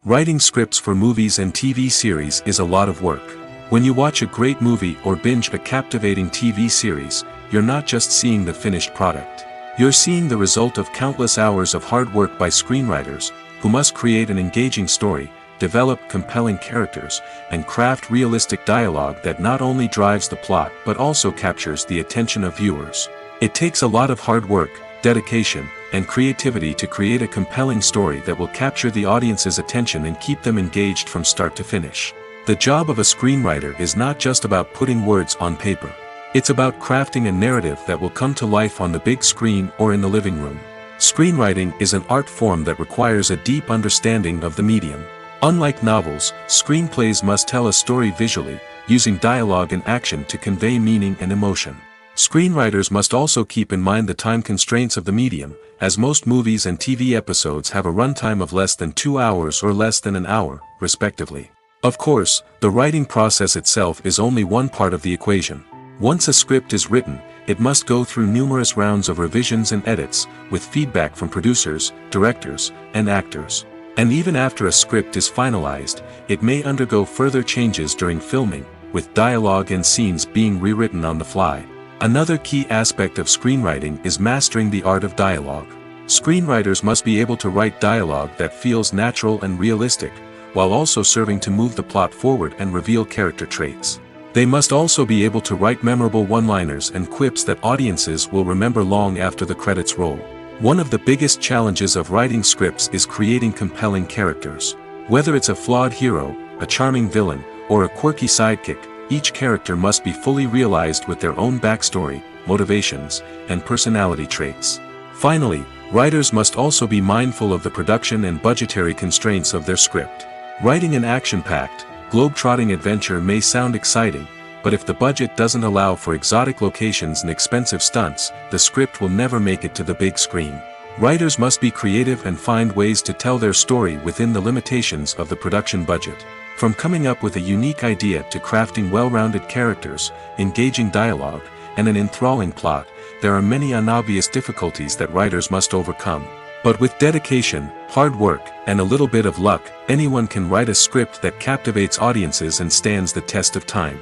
Writing scripts for movies and TV series is a lot of work. When you watch a great movie or binge a captivating TV series, you're not just seeing the finished product. You're seeing the result of countless hours of hard work by screenwriters, who must create an engaging story, develop compelling characters, and craft realistic dialogue that not only drives the plot but also captures the attention of viewers. It takes a lot of hard work, dedication, and creativity to create a compelling story that will capture the audience's attention and keep them engaged from start to finish. The job of a screenwriter is not just about putting words on paper. It's about crafting a narrative that will come to life on the big screen or in the living room. Screenwriting is an art form that requires a deep understanding of the medium. Unlike novels, screenplays must tell a story visually, using dialogue and action to convey meaning and emotion. Screenwriters must also keep in mind the time constraints of the medium, as most movies and TV episodes have a runtime of less than 2 hours or less than an hour, respectively. Of course, the writing process itself is only one part of the equation. Once a script is written, it must go through numerous rounds of revisions and edits, with feedback from producers, directors, and actors. And even after a script is finalized, it may undergo further changes during filming, with dialogue and scenes being rewritten on the fly. Another key aspect of screenwriting is mastering the art of dialogue. Screenwriters must be able to write dialogue that feels natural and realistic, while also serving to move the plot forward and reveal character traits. They must also be able to write memorable one-liners and quips that audiences will remember long after the credits roll. One of the biggest challenges of writing scripts is creating compelling characters. Whether it's a flawed hero, a charming villain, or a quirky sidekick, each character must be fully realized with their own backstory, motivations, and personality traits. Finally, writers must also be mindful of the production and budgetary constraints of their script. Writing an action-packed, globe-trotting adventure may sound exciting, but if the budget doesn't allow for exotic locations and expensive stunts, the script will never make it to the big screen. Writers must be creative and find ways to tell their story within the limitations of the production budget. From coming up with a unique idea to crafting well-rounded characters, engaging dialogue, and an enthralling plot, there are many unobvious difficulties that writers must overcome. But with dedication, hard work, and a little bit of luck, anyone can write a script that captivates audiences and stands the test of time.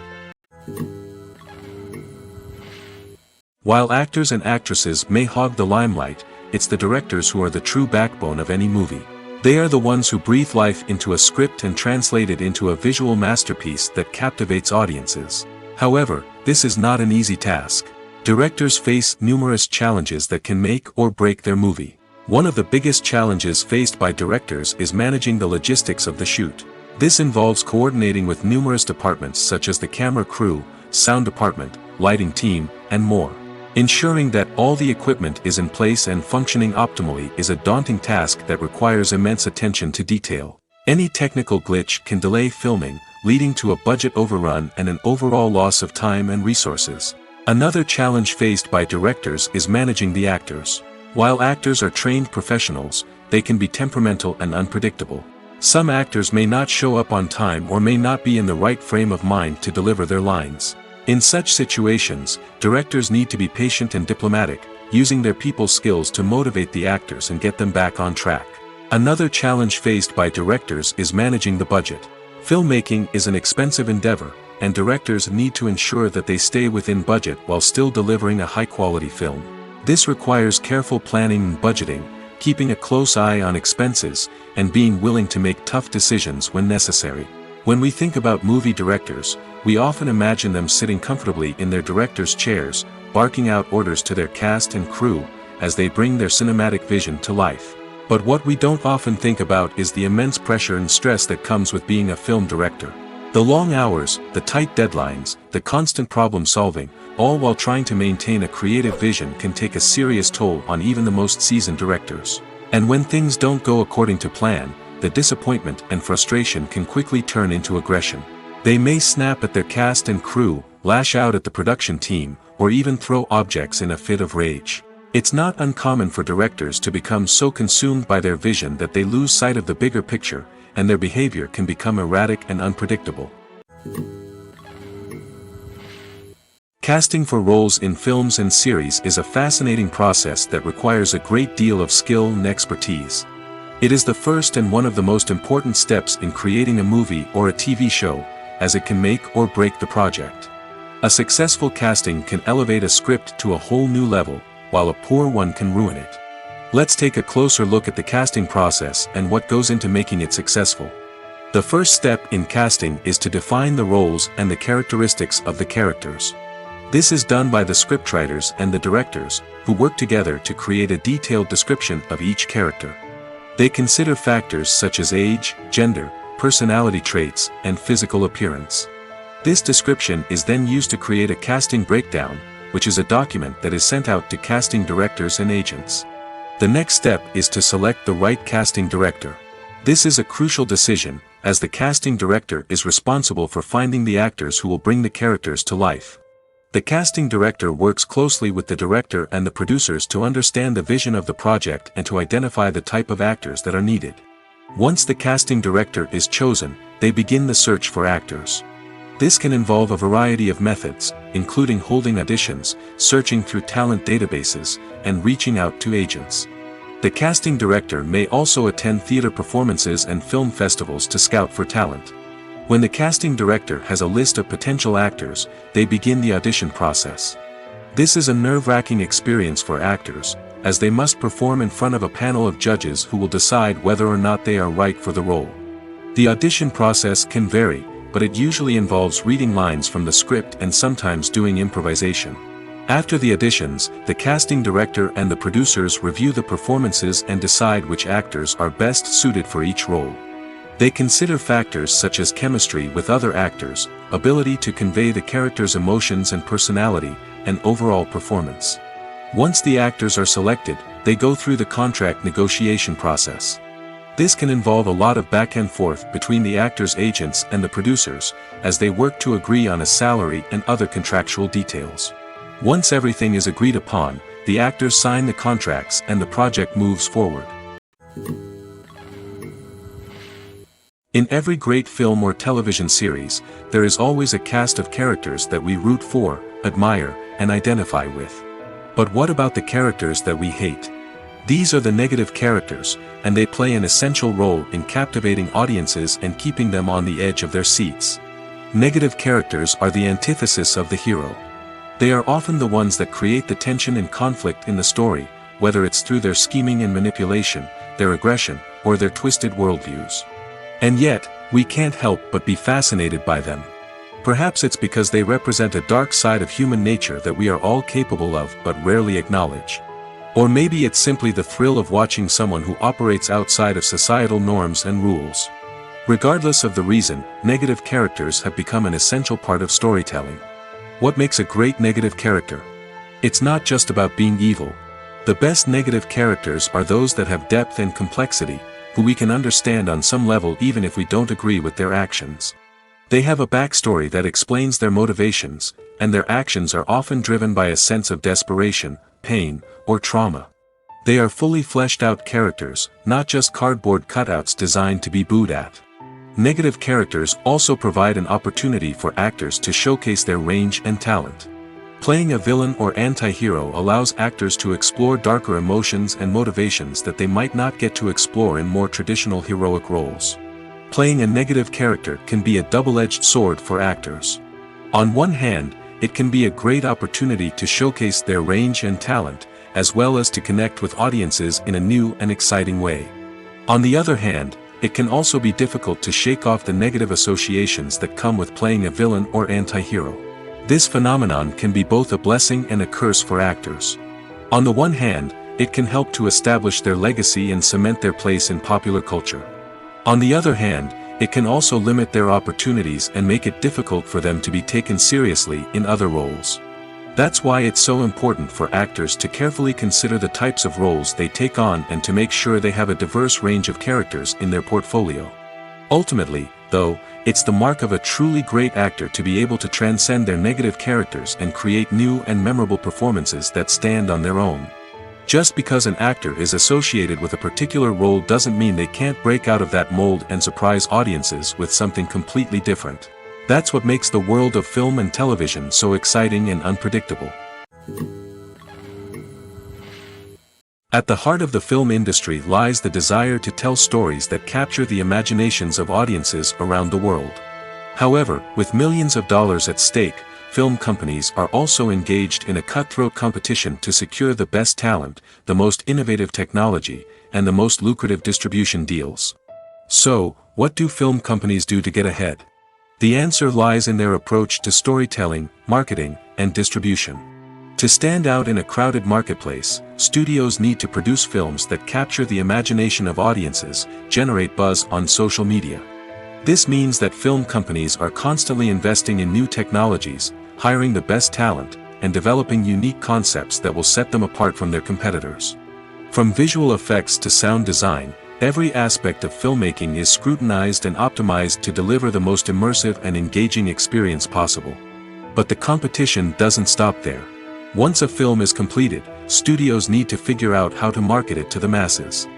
While actors and actresses may hog the limelight, it's the directors who are the true backbone of any movie. They are the ones who breathe life into a script and translate it into a visual masterpiece that captivates audiences. However, this is not an easy task. Directors face numerous challenges that can make or break their movie. One of the biggest challenges faced by directors is managing the logistics of the shoot. This involves coordinating with numerous departments such as the camera crew, sound department, lighting team, and more. Ensuring that all the equipment is in place and functioning optimally is a daunting task that requires immense attention to detail. Any technical glitch can delay filming, leading to a budget overrun and an overall loss of time and resources. Another challenge faced by directors is managing the actors. While actors are trained professionals, they can be temperamental and unpredictable. Some actors may not show up on time or may not be in the right frame of mind to deliver their lines. In such situations, directors need to be patient and diplomatic, using their people skills to motivate the actors and get them back on track. Another challenge faced by directors is managing the budget. Filmmaking is an expensive endeavor, and directors need to ensure that they stay within budget while still delivering a high-quality film. This requires careful planning and budgeting, keeping a close eye on expenses, and being willing to make tough decisions when necessary. When we think about movie directors, we often imagine them sitting comfortably in their director's chairs, barking out orders to their cast and crew, as they bring their cinematic vision to life. But what we don't often think about is the immense pressure and stress that comes with being a film director. The long hours, the tight deadlines, the constant problem solving, all while trying to maintain a creative vision can take a serious toll on even the most seasoned directors. And when things don't go according to plan, the disappointment and frustration can quickly turn into aggression. They may snap at their cast and crew, lash out at the production team, or even throw objects in a fit of rage. It's not uncommon for directors to become so consumed by their vision that they lose sight of the bigger picture, and their behavior can become erratic and unpredictable. Casting for roles in films and series is a fascinating process that requires a great deal of skill and expertise. It is the first and one of the most important steps in creating a movie or a TV show, as it can make or break the project. A successful casting can elevate a script to a whole new level, while a poor one can ruin it. Let's take a closer look at the casting process and what goes into making it successful. The first step in casting is to define the roles and the characteristics of the characters. This is done by the scriptwriters and the directors, who work together to create a detailed description of each character. They consider factors such as age, gender, personality traits, and physical appearance. This description is then used to create a casting breakdown, which is a document that is sent out to casting directors and agents. The next step is to select the right casting director. This is a crucial decision, as the casting director is responsible for finding the actors who will bring the characters to life. The casting director works closely with the director and the producers to understand the vision of the project and to identify the type of actors that are needed. Once the casting director is chosen, they begin the search for actors. This can involve a variety of methods, including holding auditions, searching through talent databases, and reaching out to agents. The casting director may also attend theater performances and film festivals to scout for talent. When the casting director has a list of potential actors, they begin the audition process. This is a nerve-wracking experience for actors, as they must perform in front of a panel of judges who will decide whether or not they are right for the role. The audition process can vary, but it usually involves reading lines from the script and sometimes doing improvisation. After the auditions, the casting director and the producers review the performances and decide which actors are best suited for each role. They consider factors such as chemistry with other actors, ability to convey the character's emotions and personality, and overall performance. Once the actors are selected, they go through the contract negotiation process. This can involve a lot of back and forth between the actors' agents and the producers, as they work to agree on a salary and other contractual details. Once everything is agreed upon, the actors sign the contracts and the project moves forward. In every great film or television series, there is always a cast of characters that we root for, admire, and identify with. But what about the characters that we hate? These are the negative characters, and they play an essential role in captivating audiences and keeping them on the edge of their seats. Negative characters are the antithesis of the hero. They are often the ones that create the tension and conflict in the story, whether it's through their scheming and manipulation, their aggression, or their twisted worldviews. And yet, we can't help but be fascinated by them. Perhaps it's because they represent a dark side of human nature that we are all capable of but rarely acknowledge. Or maybe it's simply the thrill of watching someone who operates outside of societal norms and rules. Regardless of the reason, negative characters have become an essential part of storytelling. What makes a great negative character? It's not just about being evil. The best negative characters are those that have depth and complexity, who we can understand on some level even if we don't agree with their actions. They have a backstory that explains their motivations, and their actions are often driven by a sense of desperation, pain, or trauma. They are fully fleshed out characters, not just cardboard cutouts designed to be booed at. Negative characters also provide an opportunity for actors to showcase their range and talent. Playing a villain or anti-hero allows actors to explore darker emotions and motivations that they might not get to explore in more traditional heroic roles. Playing a negative character can be a double-edged sword for actors. On one hand, it can be a great opportunity to showcase their range and talent, as well as to connect with audiences in a new and exciting way. On the other hand, it can also be difficult to shake off the negative associations that come with playing a villain or anti-hero. This phenomenon can be both a blessing and a curse for actors. On the one hand, it can help to establish their legacy and cement their place in popular culture. On the other hand, it can also limit their opportunities and make it difficult for them to be taken seriously in other roles. That's why it's so important for actors to carefully consider the types of roles they take on and to make sure they have a diverse range of characters in their portfolio. Ultimately, though, it's the mark of a truly great actor to be able to transcend their negative characters and create new and memorable performances that stand on their own. Just because an actor is associated with a particular role doesn't mean they can't break out of that mold and surprise audiences with something completely different. That's what makes the world of film and television so exciting and unpredictable. At the heart of the film industry lies the desire to tell stories that capture the imaginations of audiences around the world. However, with millions of dollars at stake, film companies are also engaged in a cutthroat competition to secure the best talent, the most innovative technology, and the most lucrative distribution deals. So, what do film companies do to get ahead? The answer lies in their approach to storytelling, marketing, and distribution. To stand out in a crowded marketplace, studios need to produce films that capture the imagination of audiences, generate buzz on social media. This means that film companies are constantly investing in new technologies, hiring the best talent, and developing unique concepts that will set them apart from their competitors. From visual effects to sound design, every aspect of filmmaking is scrutinized and optimized to deliver the most immersive and engaging experience possible. But the competition doesn't stop there. Once a film is completed, studios need to figure out how to market it to the masses.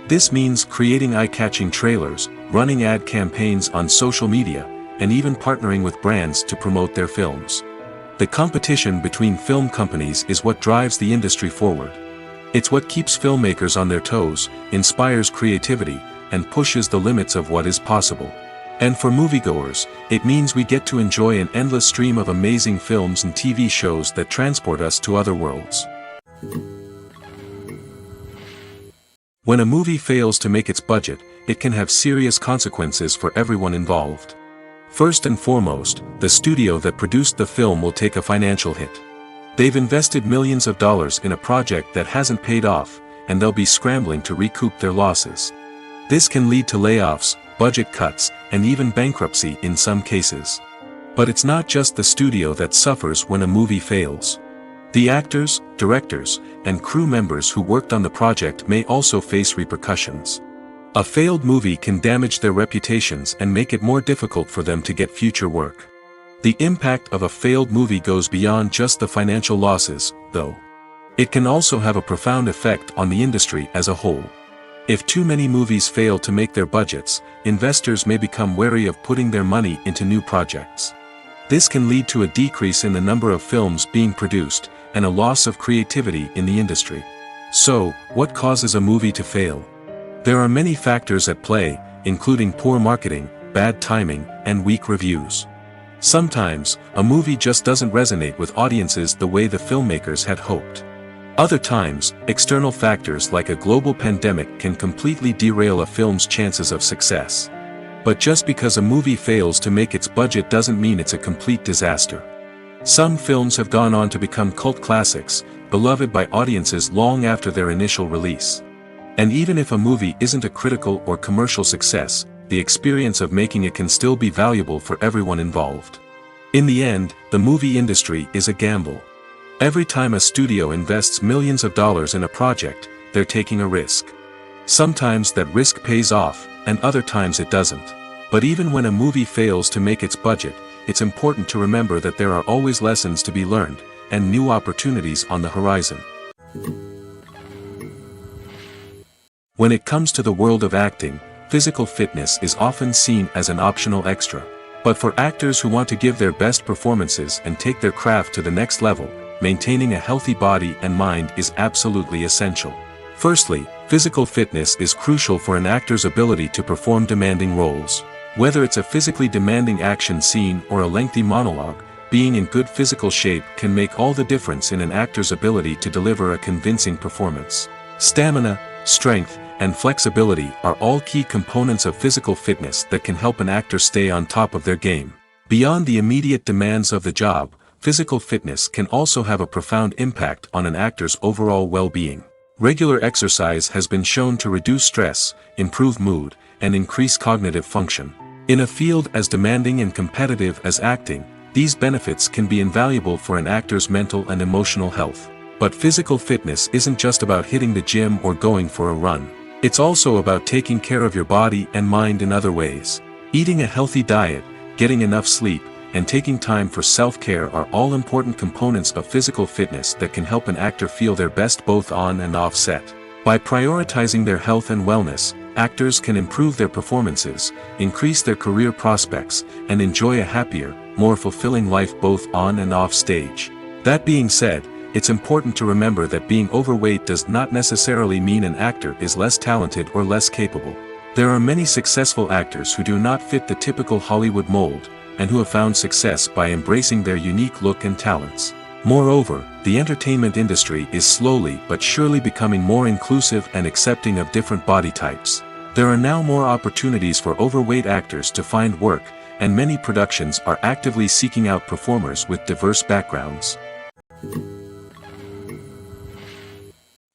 This means creating eye-catching trailers, running ad campaigns on social media, and even partnering with brands to promote their films. The competition between film companies is what drives the industry forward. It's what keeps filmmakers on their toes, inspires creativity, and pushes the limits of what is possible. And for moviegoers, it means we get to enjoy an endless stream of amazing films and TV shows that transport us to other worlds. When a movie fails to make its budget, it can have serious consequences for everyone involved. First and foremost, the studio that produced the film will take a financial hit. They've invested millions of dollars in a project that hasn't paid off, and they'll be scrambling to recoup their losses. This can lead to layoffs, budget cuts, and even bankruptcy in some cases. But it's not just the studio that suffers when a movie fails. The actors, directors, and crew members who worked on the project may also face repercussions. A failed movie can damage their reputations and make it more difficult for them to get future work. The impact of a failed movie goes beyond just the financial losses, though. It can also have a profound effect on the industry as a whole. If too many movies fail to make their budgets, investors may become wary of putting their money into new projects. This can lead to a decrease in the number of films being produced, and a loss of creativity in the industry. So, what causes a movie to fail? There are many factors at play, including poor marketing, bad timing, and weak reviews. Sometimes, a movie just doesn't resonate with audiences the way the filmmakers had hoped. Other times, external factors like a global pandemic can completely derail a film's chances of success. But just because a movie fails to make its budget doesn't mean it's a complete disaster. Some films have gone on to become cult classics, beloved by audiences long after their initial release. And even if a movie isn't a critical or commercial success, the experience of making it can still be valuable for everyone involved. In the end, the movie industry is a gamble. Every time a studio invests millions of dollars in a project, they're taking a risk. Sometimes that risk pays off, and other times it doesn't. But even when a movie fails to make its budget, it's important to remember that there are always lessons to be learned, and new opportunities on the horizon. When it comes to the world of acting, physical fitness is often seen as an optional extra. But for actors who want to give their best performances and take their craft to the next level, maintaining a healthy body and mind is absolutely essential. Firstly, physical fitness is crucial for an actor's ability to perform demanding roles. Whether it's a physically demanding action scene or a lengthy monologue, being in good physical shape can make all the difference in an actor's ability to deliver a convincing performance. Stamina, strength, and flexibility are all key components of physical fitness that can help an actor stay on top of their game. Beyond the immediate demands of the job, physical fitness can also have a profound impact on an actor's overall well-being. Regular exercise has been shown to reduce stress, improve mood, and increase cognitive function. In a field as demanding and competitive as acting, these benefits can be invaluable for an actor's mental and emotional health. But physical fitness isn't just about hitting the gym or going for a run. It's also about taking care of your body and mind in other ways. Eating a healthy diet, getting enough sleep, and taking time for self-care are all important components of physical fitness that can help an actor feel their best both on and off set. By prioritizing their health and wellness, actors can improve their performances, increase their career prospects, and enjoy a happier, more fulfilling life both on and off stage. That being said, it's important to remember that being overweight does not necessarily mean an actor is less talented or less capable. There are many successful actors who do not fit the typical Hollywood mold, and who have found success by embracing their unique look and talents. Moreover, the entertainment industry is slowly but surely becoming more inclusive and accepting of different body types. There are now more opportunities for overweight actors to find work, and many productions are actively seeking out performers with diverse backgrounds.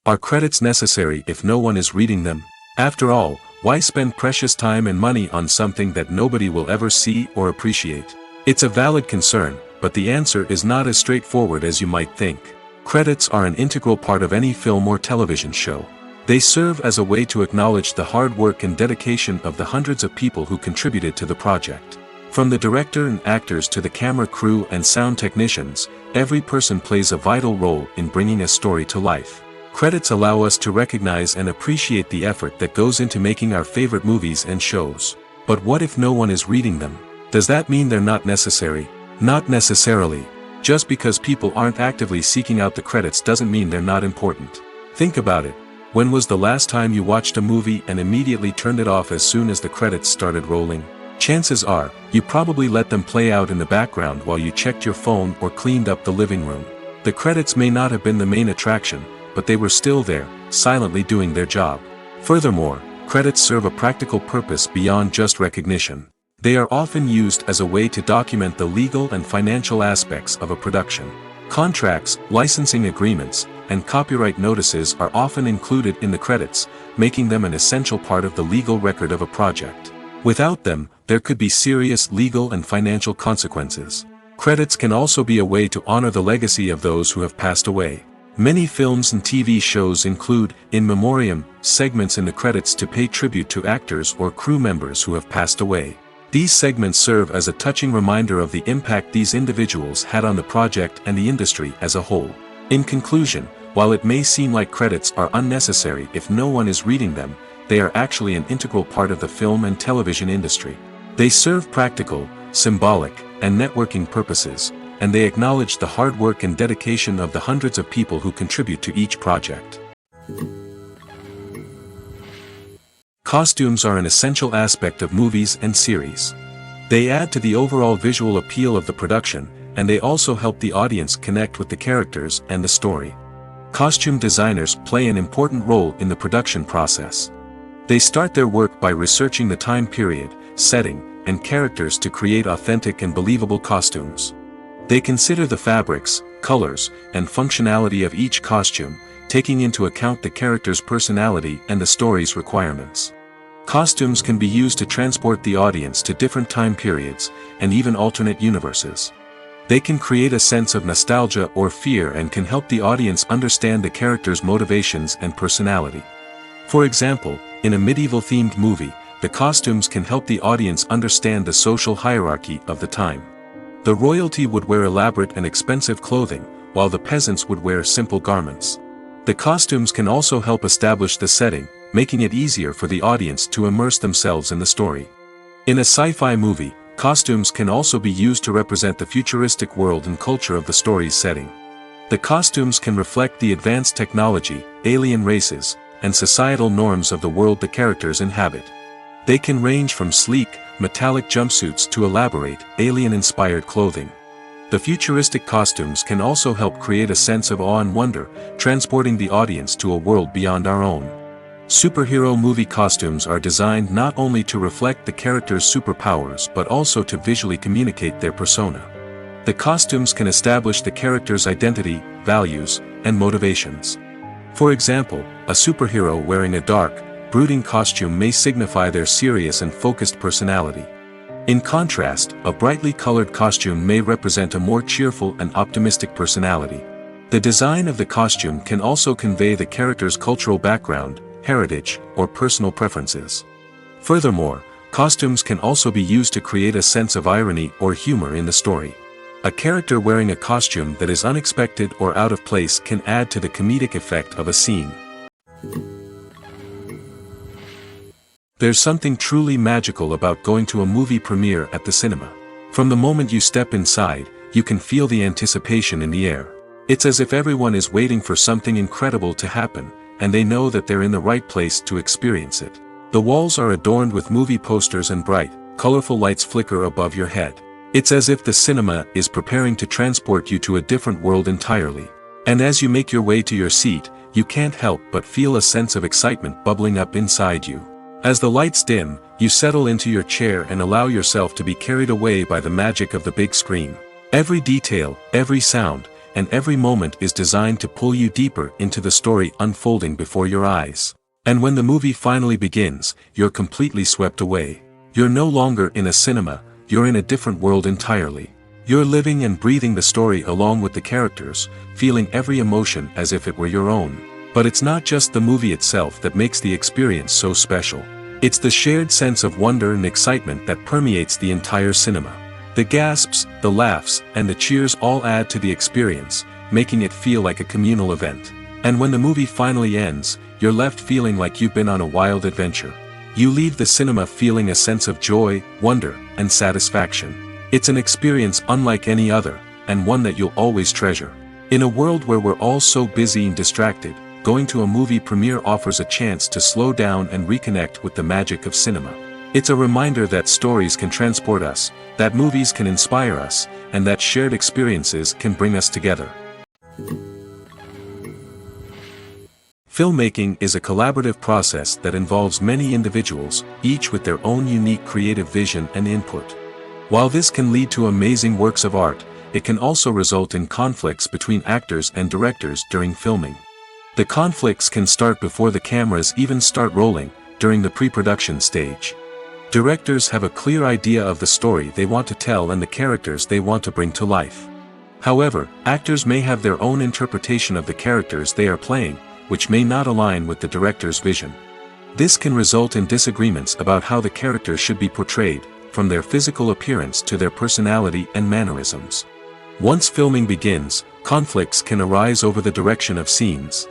Are credits necessary if no one is reading them? After all, why spend precious time and money on something that nobody will ever see or appreciate? It's a valid concern, but the answer is not as straightforward as you might think. Credits are an integral part of any film or television show. They serve as a way to acknowledge the hard work and dedication of the hundreds of people who contributed to the project. From the director and actors to the camera crew and sound technicians, every person plays a vital role in bringing a story to life. Credits allow us to recognize and appreciate the effort that goes into making our favorite movies and shows. But what if no one is reading them? Does that mean they're not necessary? Not necessarily. Just because people aren't actively seeking out the credits doesn't mean they're not important. Think about it. When was the last time you watched a movie and immediately turned it off as soon as the credits started rolling? Chances are, you probably let them play out in the background while you checked your phone or cleaned up the living room. The credits may not have been the main attraction, but they were still there, silently doing their job. Furthermore, credits serve a practical purpose beyond just recognition. They are often used as a way to document the legal and financial aspects of a production. Contracts, licensing agreements, and copyright notices are often included in the credits, making them an essential part of the legal record of a project. Without them, there could be serious legal and financial consequences. Credits can also be a way to honor the legacy of those who have passed away. Many films and TV shows include, in memoriam, segments in the credits to pay tribute to actors or crew members who have passed away. These segments serve as a touching reminder of the impact these individuals had on the project and the industry as a whole. In conclusion, while it may seem like credits are unnecessary if no one is reading them, they are actually an integral part of the film and television industry. They serve practical, symbolic, and networking purposes, and they acknowledge the hard work and dedication of the hundreds of people who contribute to each project. Costumes are an essential aspect of movies and series. They add to the overall visual appeal of the production, and they also help the audience connect with the characters and the story. Costume designers play an important role in the production process. They start their work by researching the time period, setting, and characters to create authentic and believable costumes. They consider the fabrics, colors, and functionality of each costume, taking into account the character's personality and the story's requirements. Costumes can be used to transport the audience to different time periods, and even alternate universes. They can create a sense of nostalgia or fear and can help the audience understand the character's motivations and personality. For example, in a medieval-themed movie, the costumes can help the audience understand the social hierarchy of the time. The royalty would wear elaborate and expensive clothing, while the peasants would wear simple garments. The costumes can also help establish the setting, making it easier for the audience to immerse themselves in the story. In a sci-fi movie, costumes can also be used to represent the futuristic world and culture of the story's setting. The costumes can reflect the advanced technology, alien races, and societal norms of the world the characters inhabit. They can range from sleek, metallic jumpsuits to elaborate, alien-inspired clothing. The futuristic costumes can also help create a sense of awe and wonder, transporting the audience to a world beyond our own. Superhero movie costumes are designed not only to reflect the character's superpowers but also to visually communicate their persona. The costumes can establish the character's identity, values, and motivations. For example, a superhero wearing a dark, brooding costume may signify their serious and focused personality. In contrast, a brightly colored costume may represent a more cheerful and optimistic personality. The design of the costume can also convey the character's cultural background, heritage, or personal preferences. Furthermore, costumes can also be used to create a sense of irony or humor in the story. A character wearing a costume that is unexpected or out of place can add to the comedic effect of a scene. There's something truly magical about going to a movie premiere at the cinema. From the moment you step inside, you can feel the anticipation in the air. It's as if everyone is waiting for something incredible to happen, and they know that they're in the right place to experience it. The walls are adorned with movie posters and bright, colorful lights flicker above your head. It's as if the cinema is preparing to transport you to a different world entirely. And as you make your way to your seat, you can't help but feel a sense of excitement bubbling up inside you. As the lights dim, you settle into your chair and allow yourself to be carried away by the magic of the big screen. Every detail, every sound, and every moment is designed to pull you deeper into the story unfolding before your eyes. And when the movie finally begins, you're completely swept away. You're no longer in a cinema, you're in a different world entirely. You're living and breathing the story along with the characters, feeling every emotion as if it were your own. But it's not just the movie itself that makes the experience so special. It's the shared sense of wonder and excitement that permeates the entire cinema. The gasps, the laughs, and the cheers all add to the experience, making it feel like a communal event. And when the movie finally ends, you're left feeling like you've been on a wild adventure. You leave the cinema feeling a sense of joy, wonder, and satisfaction. It's an experience unlike any other, and one that you'll always treasure. In a world where we're all so busy and distracted, going to a movie premiere offers a chance to slow down and reconnect with the magic of cinema. It's a reminder that stories can transport us, that movies can inspire us, and that shared experiences can bring us together. Filmmaking is a collaborative process that involves many individuals, each with their own unique creative vision and input. While this can lead to amazing works of art, it can also result in conflicts between actors and directors during filming. The conflicts can start before the cameras even start rolling, during the pre-production stage. Directors have a clear idea of the story they want to tell and the characters they want to bring to life. However, actors may have their own interpretation of the characters they are playing, which may not align with the director's vision. This can result in disagreements about how the characters should be portrayed, from their physical appearance to their personality and mannerisms. Once filming begins, conflicts can arise over the direction of scenes.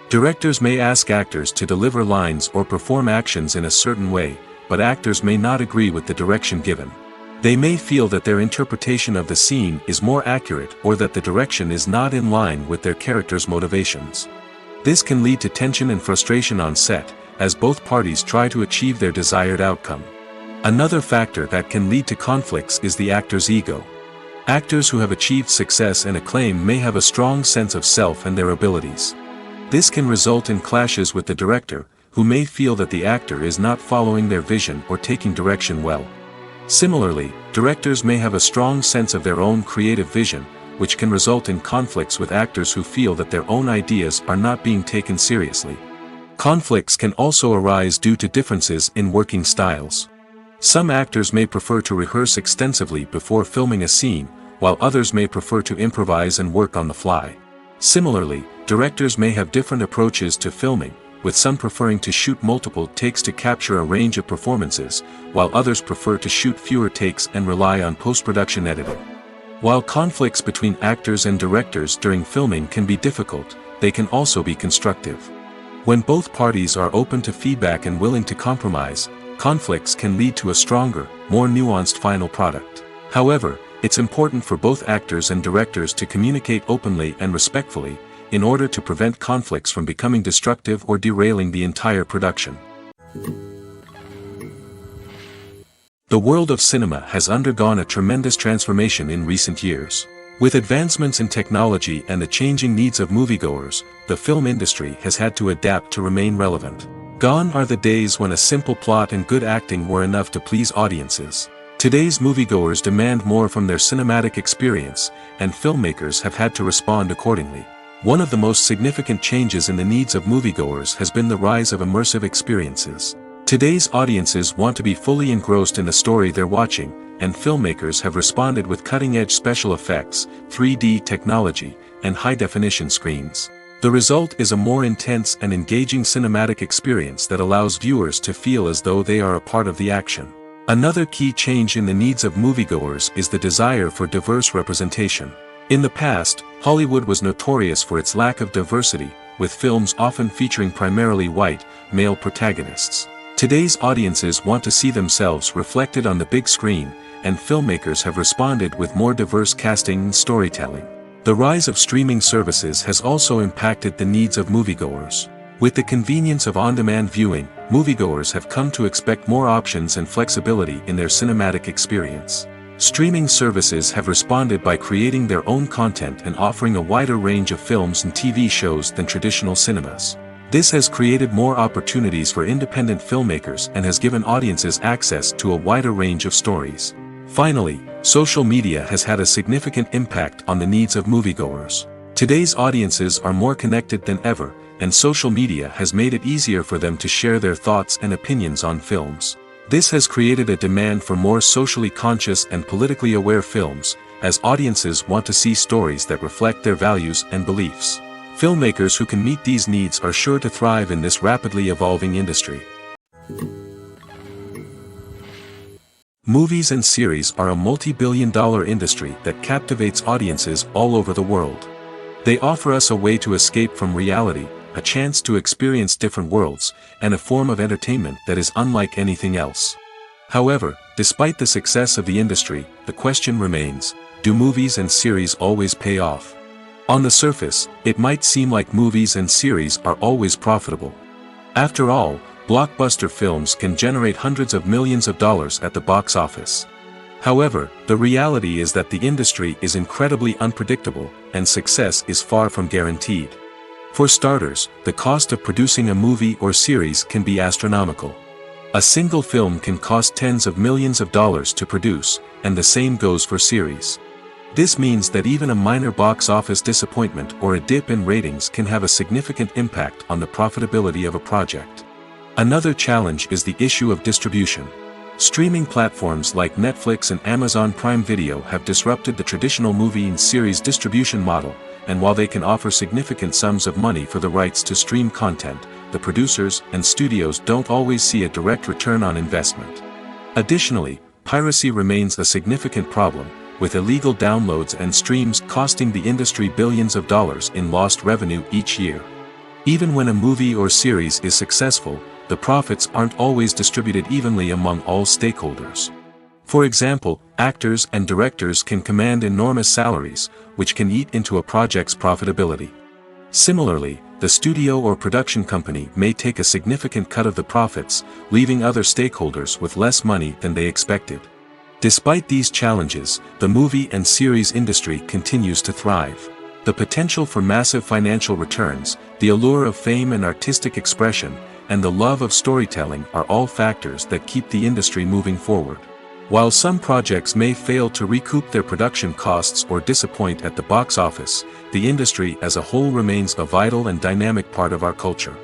Directors may ask actors to deliver lines or perform actions in a certain way, but actors may not agree with the direction given. They may feel that their interpretation of the scene is more accurate or that the direction is not in line with their character's motivations. This can lead to tension and frustration on set, as both parties try to achieve their desired outcome. Another factor that can lead to conflicts is the actor's ego. Actors who have achieved success and acclaim may have a strong sense of self and their abilities. This can result in clashes with the director, who may feel that the actor is not following their vision or taking direction well. Similarly, directors may have a strong sense of their own creative vision, which can result in conflicts with actors who feel that their own ideas are not being taken seriously. Conflicts can also arise due to differences in working styles. Some actors may prefer to rehearse extensively before filming a scene, while others may prefer to improvise and work on the fly. Similarly, directors may have different approaches to filming, with some preferring to shoot multiple takes to capture a range of performances, while others prefer to shoot fewer takes and rely on post-production editing. While conflicts between actors and directors during filming can be difficult, they can also be constructive. When both parties are open to feedback and willing to compromise, conflicts can lead to a stronger, more nuanced final product. However, it's important for both actors and directors to communicate openly and respectfully, in order to prevent conflicts from becoming destructive or derailing the entire production. The world of cinema has undergone a tremendous transformation in recent years. With advancements in technology and the changing needs of moviegoers, the film industry has had to adapt to remain relevant. Gone are the days when a simple plot and good acting were enough to please audiences. Today's moviegoers demand more from their cinematic experience, and filmmakers have had to respond accordingly. One of the most significant changes in the needs of moviegoers has been the rise of immersive experiences. Today's audiences want to be fully engrossed in the story they're watching, and filmmakers have responded with cutting-edge special effects, 3D technology, and high-definition screens. The result is a more intense and engaging cinematic experience that allows viewers to feel as though they are a part of the action. Another key change in the needs of moviegoers is the desire for diverse representation. In the past, Hollywood was notorious for its lack of diversity, with films often featuring primarily white, male protagonists. Today's audiences want to see themselves reflected on the big screen, and filmmakers have responded with more diverse casting and storytelling. The rise of streaming services has also impacted the needs of moviegoers. With the convenience of on-demand viewing, moviegoers have come to expect more options and flexibility in their cinematic experience. Streaming services have responded by creating their own content and offering a wider range of films and TV shows than traditional cinemas. This has created more opportunities for independent filmmakers and has given audiences access to a wider range of stories. Finally, social media has had a significant impact on the needs of moviegoers. Today's audiences are more connected than ever, and social media has made it easier for them to share their thoughts and opinions on films. This has created a demand for more socially conscious and politically aware films, as audiences want to see stories that reflect their values and beliefs. Filmmakers who can meet these needs are sure to thrive in this rapidly evolving industry. Movies and series are a multi-billion-dollar industry that captivates audiences all over the world. They offer us a way to escape from reality, a chance to experience different worlds, and a form of entertainment that is unlike anything else. However, despite the success of the industry, the question remains, do movies and series always pay off? On the surface, it might seem like movies and series are always profitable. After all, blockbuster films can generate hundreds of millions of dollars at the box office. However, the reality is that the industry is incredibly unpredictable, and success is far from guaranteed. For starters, the cost of producing a movie or series can be astronomical. A single film can cost tens of millions of dollars to produce, and the same goes for series. This means that even a minor box office disappointment or a dip in ratings can have a significant impact on the profitability of a project. Another challenge is the issue of distribution. Streaming platforms like Netflix and Amazon Prime Video have disrupted the traditional movie and series distribution model, and while they can offer significant sums of money for the rights to stream content, the producers and studios don't always see a direct return on investment. Additionally, piracy remains a significant problem, with illegal downloads and streams costing the industry billions of dollars in lost revenue each year. Even when a movie or series is successful, the profits aren't always distributed evenly among all stakeholders. For example, actors and directors can command enormous salaries, which can eat into a project's profitability. Similarly, the studio or production company may take a significant cut of the profits, leaving other stakeholders with less money than they expected. Despite these challenges, the movie and series industry continues to thrive. The potential for massive financial returns, the allure of fame and artistic expression, and the love of storytelling are all factors that keep the industry moving forward. While some projects may fail to recoup their production costs or disappoint at the box office, the industry as a whole remains a vital and dynamic part of our culture.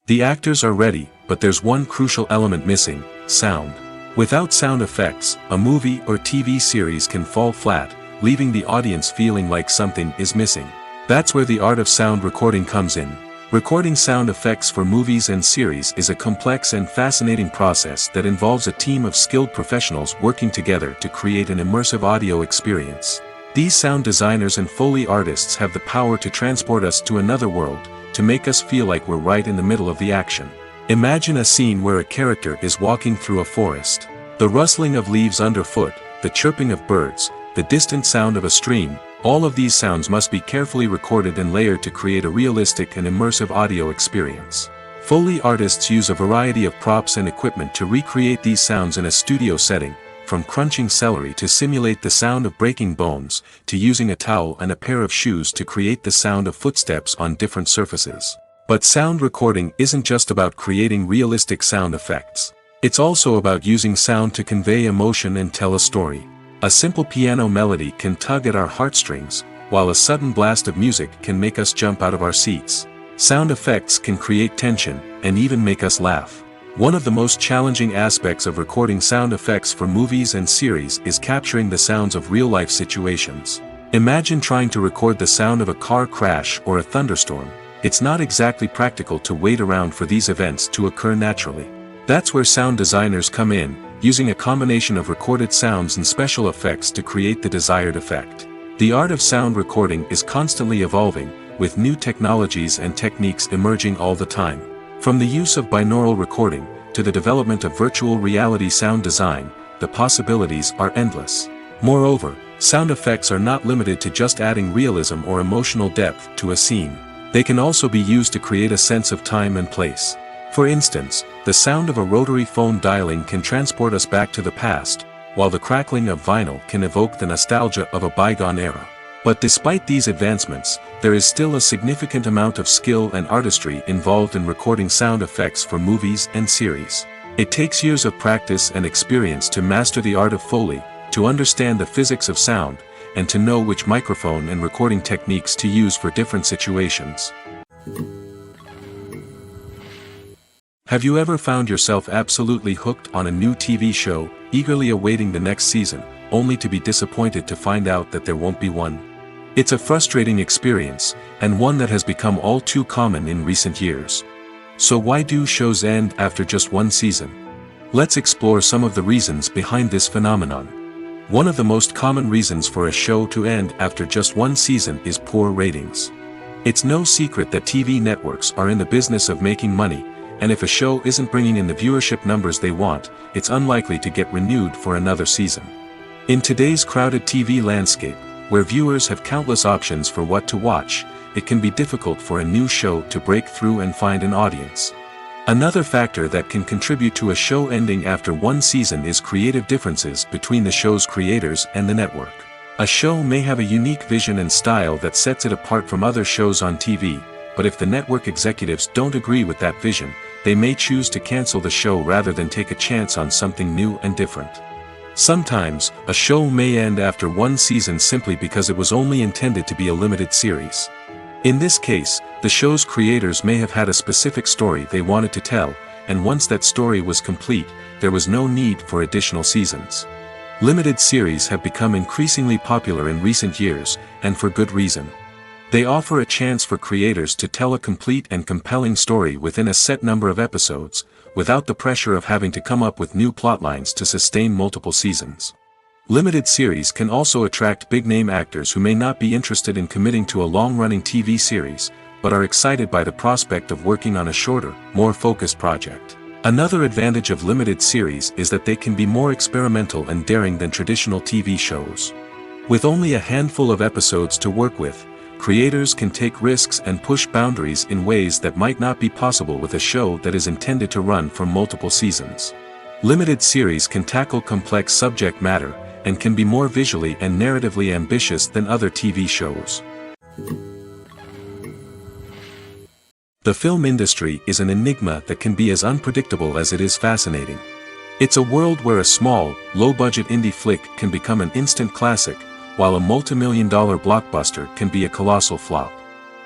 The actors are ready, but there's one crucial element missing: sound. Without sound effects, a movie or TV series can fall flat, leaving the audience feeling like something is missing. That's where the art of sound recording comes in. Recording sound effects for movies and series is a complex and fascinating process that involves a team of skilled professionals working together to create an immersive audio experience. These sound designers and Foley artists have the power to transport us to another world, to make us feel like we're right in the middle of the action. Imagine a scene where a character is walking through a forest. The rustling of leaves underfoot, the chirping of birds, the distant sound of a stream, all of these sounds must be carefully recorded and layered to create a realistic and immersive audio experience. Foley artists use a variety of props and equipment to recreate these sounds in a studio setting, from crunching celery to simulate the sound of breaking bones, to using a towel and a pair of shoes to create the sound of footsteps on different surfaces. But sound recording isn't just about creating realistic sound effects. It's also about using sound to convey emotion and tell a story. A simple piano melody can tug at our heartstrings, while a sudden blast of music can make us jump out of our seats. Sound effects can create tension, and even make us laugh. One of the most challenging aspects of recording sound effects for movies and series is capturing the sounds of real-life situations. Imagine trying to record the sound of a car crash or a thunderstorm. It's not exactly practical to wait around for these events to occur naturally. That's where sound designers come in, using a combination of recorded sounds and special effects to create the desired effect. The art of sound recording is constantly evolving, with new technologies and techniques emerging all the time. From the use of binaural recording, to the development of virtual reality sound design, the possibilities are endless. Moreover, sound effects are not limited to just adding realism or emotional depth to a scene. They can also be used to create a sense of time and place. For instance, the sound of a rotary phone dialing can transport us back to the past, while the crackling of vinyl can evoke the nostalgia of a bygone era. But despite these advancements, there is still a significant amount of skill and artistry involved in recording sound effects for movies and series. It takes years of practice and experience to master the art of Foley, to understand the physics of sound, and to know which microphone and recording techniques to use for different situations. Have you ever found yourself absolutely hooked on a new TV show, eagerly awaiting the next season, only to be disappointed to find out that there won't be one? It's a frustrating experience, and one that has become all too common in recent years. So why do shows end after just one season? Let's explore some of the reasons behind this phenomenon. One of the most common reasons for a show to end after just one season is poor ratings. It's no secret that TV networks are in the business of making money, and if a show isn't bringing in the viewership numbers they want, it's unlikely to get renewed for another season. In today's crowded TV landscape, where viewers have countless options for what to watch, it can be difficult for a new show to break through and find an audience. Another factor that can contribute to a show ending after one season is creative differences between the show's creators and the network. A show may have a unique vision and style that sets it apart from other shows on TV, but if the network executives don't agree with that vision, they may choose to cancel the show rather than take a chance on something new and different. Sometimes, a show may end after one season simply because it was only intended to be a limited series. In this case, the show's creators may have had a specific story they wanted to tell, and once that story was complete, there was no need for additional seasons. Limited series have become increasingly popular in recent years, and for good reason. They offer a chance for creators to tell a complete and compelling story within a set number of episodes, without the pressure of having to come up with new plotlines to sustain multiple seasons. Limited series can also attract big-name actors who may not be interested in committing to a long-running TV series, but are excited by the prospect of working on a shorter, more focused project. Another advantage of limited series is that they can be more experimental and daring than traditional TV shows. With only a handful of episodes to work with, creators can take risks and push boundaries in ways that might not be possible with a show that is intended to run for multiple seasons. Limited series can tackle complex subject matter, and can be more visually and narratively ambitious than other TV shows. The film industry is an enigma that can be as unpredictable as it is fascinating. It's a world where a small, low-budget indie flick can become an instant classic, while a multi-million-dollar blockbuster can be a colossal flop.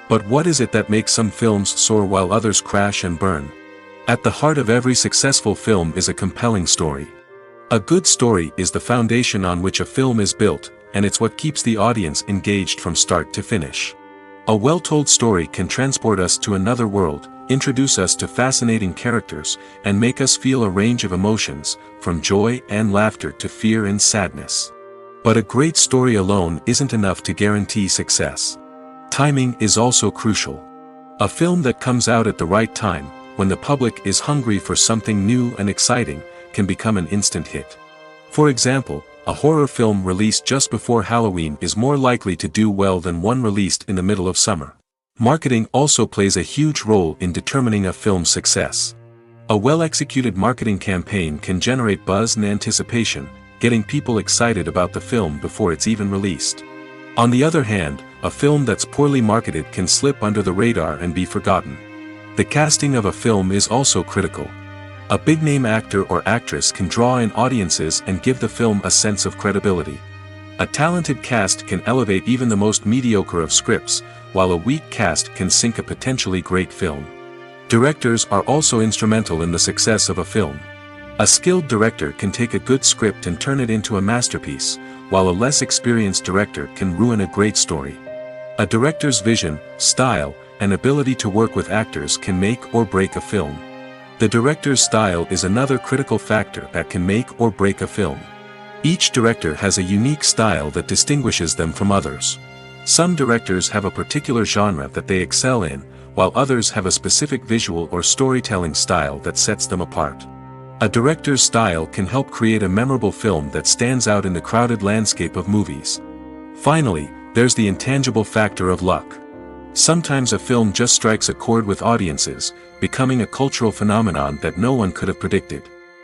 But what is it that makes some films soar while others crash and burn? At the heart of every successful film is a compelling story. A good story is the foundation on which a film is built, and it's what keeps the audience engaged from start to finish. A well-told story can transport us to another world, introduce us to fascinating characters, and make us feel a range of emotions, from joy and laughter to fear and sadness. But a great story alone isn't enough to guarantee success. Timing is also crucial. A film that comes out at the right time, when the public is hungry for something new and exciting, can become an instant hit. For example, a horror film released just before Halloween is more likely to do well than one released in the middle of summer. Marketing also plays a huge role in determining a film's success. A well-executed marketing campaign can generate buzz and anticipation, getting people excited about the film before it's even released. On the other hand, a film that's poorly marketed can slip under the radar and be forgotten. The casting of a film is also critical. A big-name actor or actress can draw in audiences and give the film a sense of credibility. A talented cast can elevate even the most mediocre of scripts, while a weak cast can sink a potentially great film. Directors are also instrumental in the success of a film. A skilled director can take a good script and turn it into a masterpiece, while a less experienced director can ruin a great story. A director's vision, style, and ability to work with actors can make or break a film. The director's style is another critical factor that can make or break a film. Each director has a unique style that distinguishes them from others. Some directors have a particular genre that they excel in, while others have a specific visual or storytelling style that sets them apart. A director's style can help create a memorable film that stands out in the crowded landscape of movies. Finally, there's the intangible factor of luck. Sometimes a film just strikes a chord with audiences, becoming a cultural phenomenon that no one could have predicted.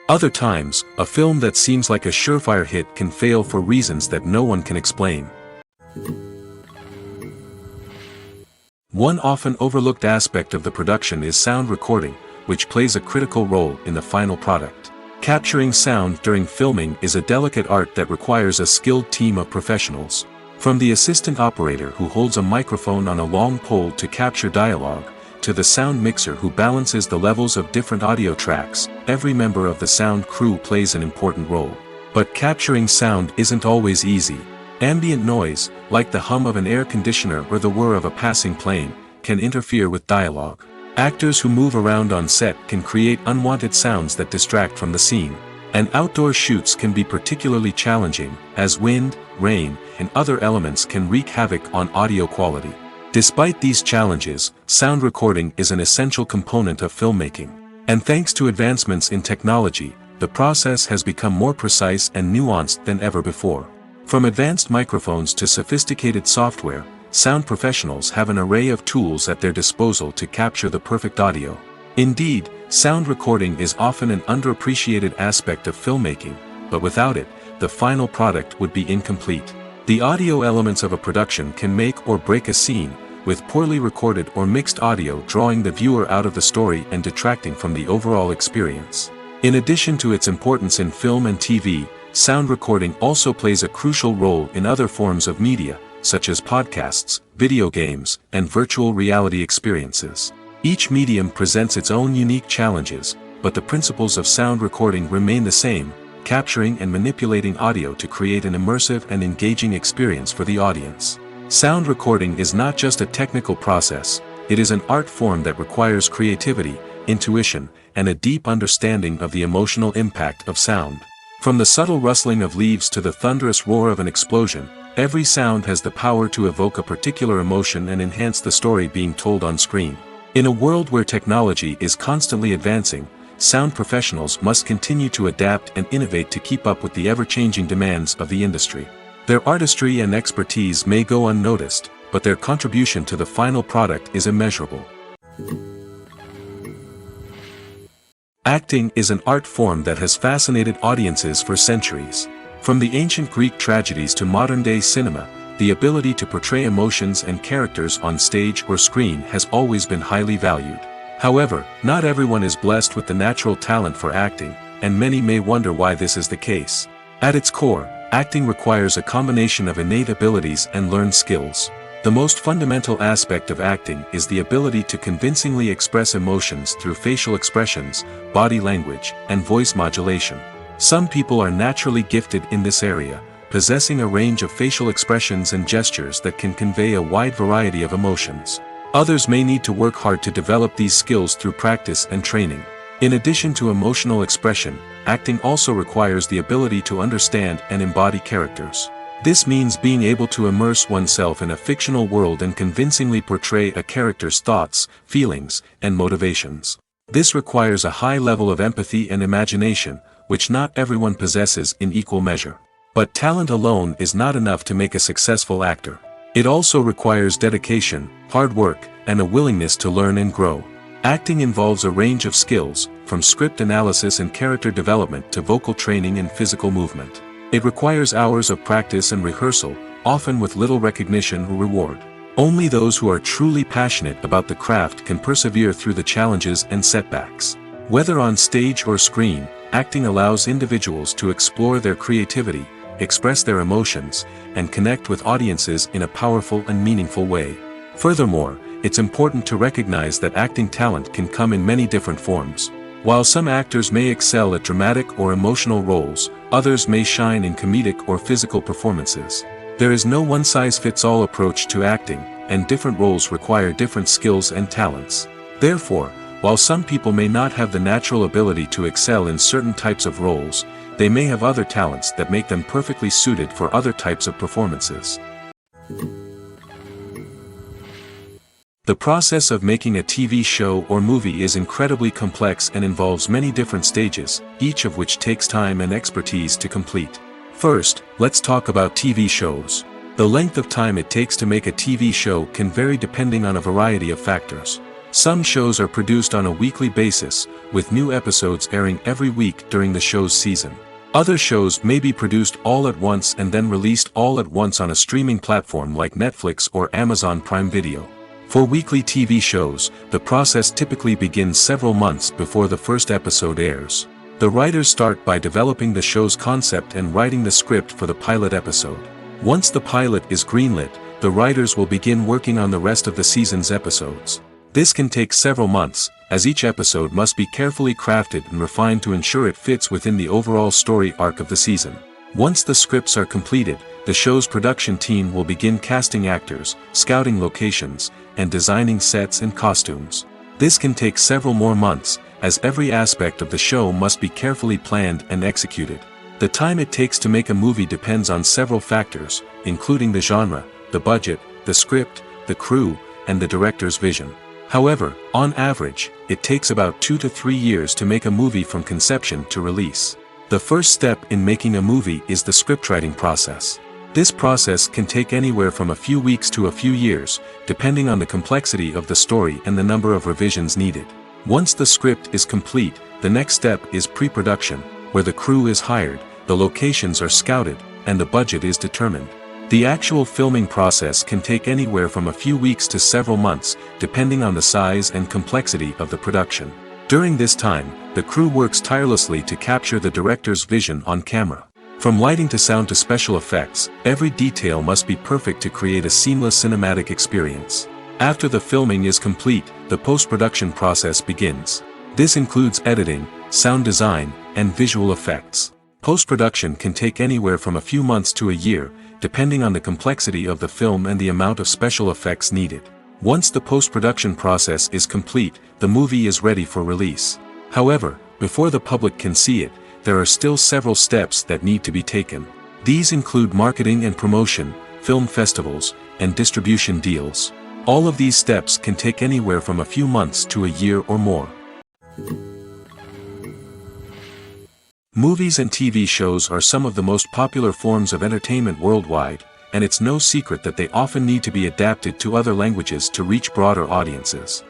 Other times, a film that seems like a surefire hit can fail for reasons that no one can explain. One often overlooked aspect of the production is sound recording, which plays a critical role in the final product. Capturing sound during filming is a delicate art that requires a skilled team of professionals. From the assistant operator who holds a microphone on a long pole to capture dialogue, to the sound mixer who balances the levels of different audio tracks, every member of the sound crew plays an important role. But capturing sound isn't always easy. Ambient noise, like the hum of an air conditioner or the whir of a passing plane, can interfere with dialogue. Actors who move around on set can create unwanted sounds that distract from the scene. And outdoor shoots can be particularly challenging, as wind, rain, and other elements can wreak havoc on audio quality. Despite these challenges, sound recording is an essential component of filmmaking. And thanks to advancements in technology, the process has become more precise and nuanced than ever before. From advanced microphones to sophisticated software, sound professionals have an array of tools at their disposal to capture the perfect audio. Indeed, sound recording is often an underappreciated aspect of filmmaking, but without it, the final product would be incomplete. The audio elements of a production can make or break a scene, with poorly recorded or mixed audio drawing the viewer out of the story and detracting from the overall experience. In addition to its importance in film and TV, sound recording also plays a crucial role in other forms of media, such as podcasts, video games, and virtual reality experiences. Each medium presents its own unique challenges, but the principles of sound recording remain the same, capturing and manipulating audio to create an immersive and engaging experience for the audience. Sound recording is not just a technical process, it is an art form that requires creativity, intuition, and a deep understanding of the emotional impact of sound. From the subtle rustling of leaves to the thunderous roar of an explosion, every sound has the power to evoke a particular emotion and enhance the story being told on screen. In a world where technology is constantly advancing, sound professionals must continue to adapt and innovate to keep up with the ever-changing demands of the industry. Their artistry and expertise may go unnoticed, but their contribution to the final product is immeasurable. Acting is an art form that has fascinated audiences for centuries. From the ancient Greek tragedies to modern-day cinema, the ability to portray emotions and characters on stage or screen has always been highly valued. However, not everyone is blessed with the natural talent for acting, and many may wonder why this is the case. At its core, acting requires a combination of innate abilities and learned skills. The most fundamental aspect of acting is the ability to convincingly express emotions through facial expressions, body language, and voice modulation. Some people are naturally gifted in this area, possessing a range of facial expressions and gestures that can convey a wide variety of emotions. Others may need to work hard to develop these skills through practice and training. In addition to emotional expression, acting also requires the ability to understand and embody characters. This means being able to immerse oneself in a fictional world and convincingly portray a character's thoughts, feelings, and motivations. This requires a high level of empathy and imagination, which not everyone possesses in equal measure. But talent alone is not enough to make a successful actor. It also requires dedication, hard work, and a willingness to learn and grow. Acting involves a range of skills, from script analysis and character development to vocal training and physical movement. It requires hours of practice and rehearsal, often with little recognition or reward. Only those who are truly passionate about the craft can persevere through the challenges and setbacks. Whether on stage or screen, acting allows individuals to explore their creativity, express their emotions, and connect with audiences in a powerful and meaningful way. Furthermore, it's important to recognize that acting talent can come in many different forms. While some actors may excel at dramatic or emotional roles, others may shine in comedic or physical performances. There is no one-size-fits-all approach to acting, and different roles require different skills and talents. Therefore, while some people may not have the natural ability to excel in certain types of roles, they may have other talents that make them perfectly suited for other types of performances. The process of making a TV show or movie is incredibly complex and involves many different stages, each of which takes time and expertise to complete. First, let's talk about TV shows. The length of time it takes to make a TV show can vary depending on a variety of factors. Some shows are produced on a weekly basis, with new episodes airing every week during the show's season. Other shows may be produced all at once and then released all at once on a streaming platform like Netflix or Amazon Prime Video. For weekly TV shows, the process typically begins several months before the first episode airs. The writers start by developing the show's concept and writing the script for the pilot episode. Once the pilot is greenlit, the writers will begin working on the rest of the season's episodes. This can take several months, as each episode must be carefully crafted and refined to ensure it fits within the overall story arc of the season. Once the scripts are completed, the show's production team will begin casting actors, scouting locations, and designing sets and costumes. This can take several more months, as every aspect of the show must be carefully planned and executed. The time it takes to make a movie depends on several factors, including the genre, the budget, the script, the crew, and the director's vision. However, on average, it takes about 2 to 3 years to make a movie from conception to release. The first step in making a movie is the scriptwriting process. This process can take anywhere from a few weeks to a few years, depending on the complexity of the story and the number of revisions needed. Once the script is complete, the next step is pre-production, where the crew is hired, the locations are scouted, and the budget is determined. The actual filming process can take anywhere from a few weeks to several months, depending on the size and complexity of the production. During this time, the crew works tirelessly to capture the director's vision on camera. From lighting to sound to special effects, every detail must be perfect to create a seamless cinematic experience. After the filming is complete, the post-production process begins. This includes editing, sound design, and visual effects. Post-production can take anywhere from a few months to a year, depending on the complexity of the film and the amount of special effects needed. Once the post-production process is complete, the movie is ready for release. However, before the public can see it, there are still several steps that need to be taken. These include marketing and promotion, film festivals, and distribution deals. All of these steps can take anywhere from a few months to a year or more. Movies and TV shows are some of the most popular forms of entertainment worldwide, and it's no secret that they often need to be adapted to other languages to reach broader audiences.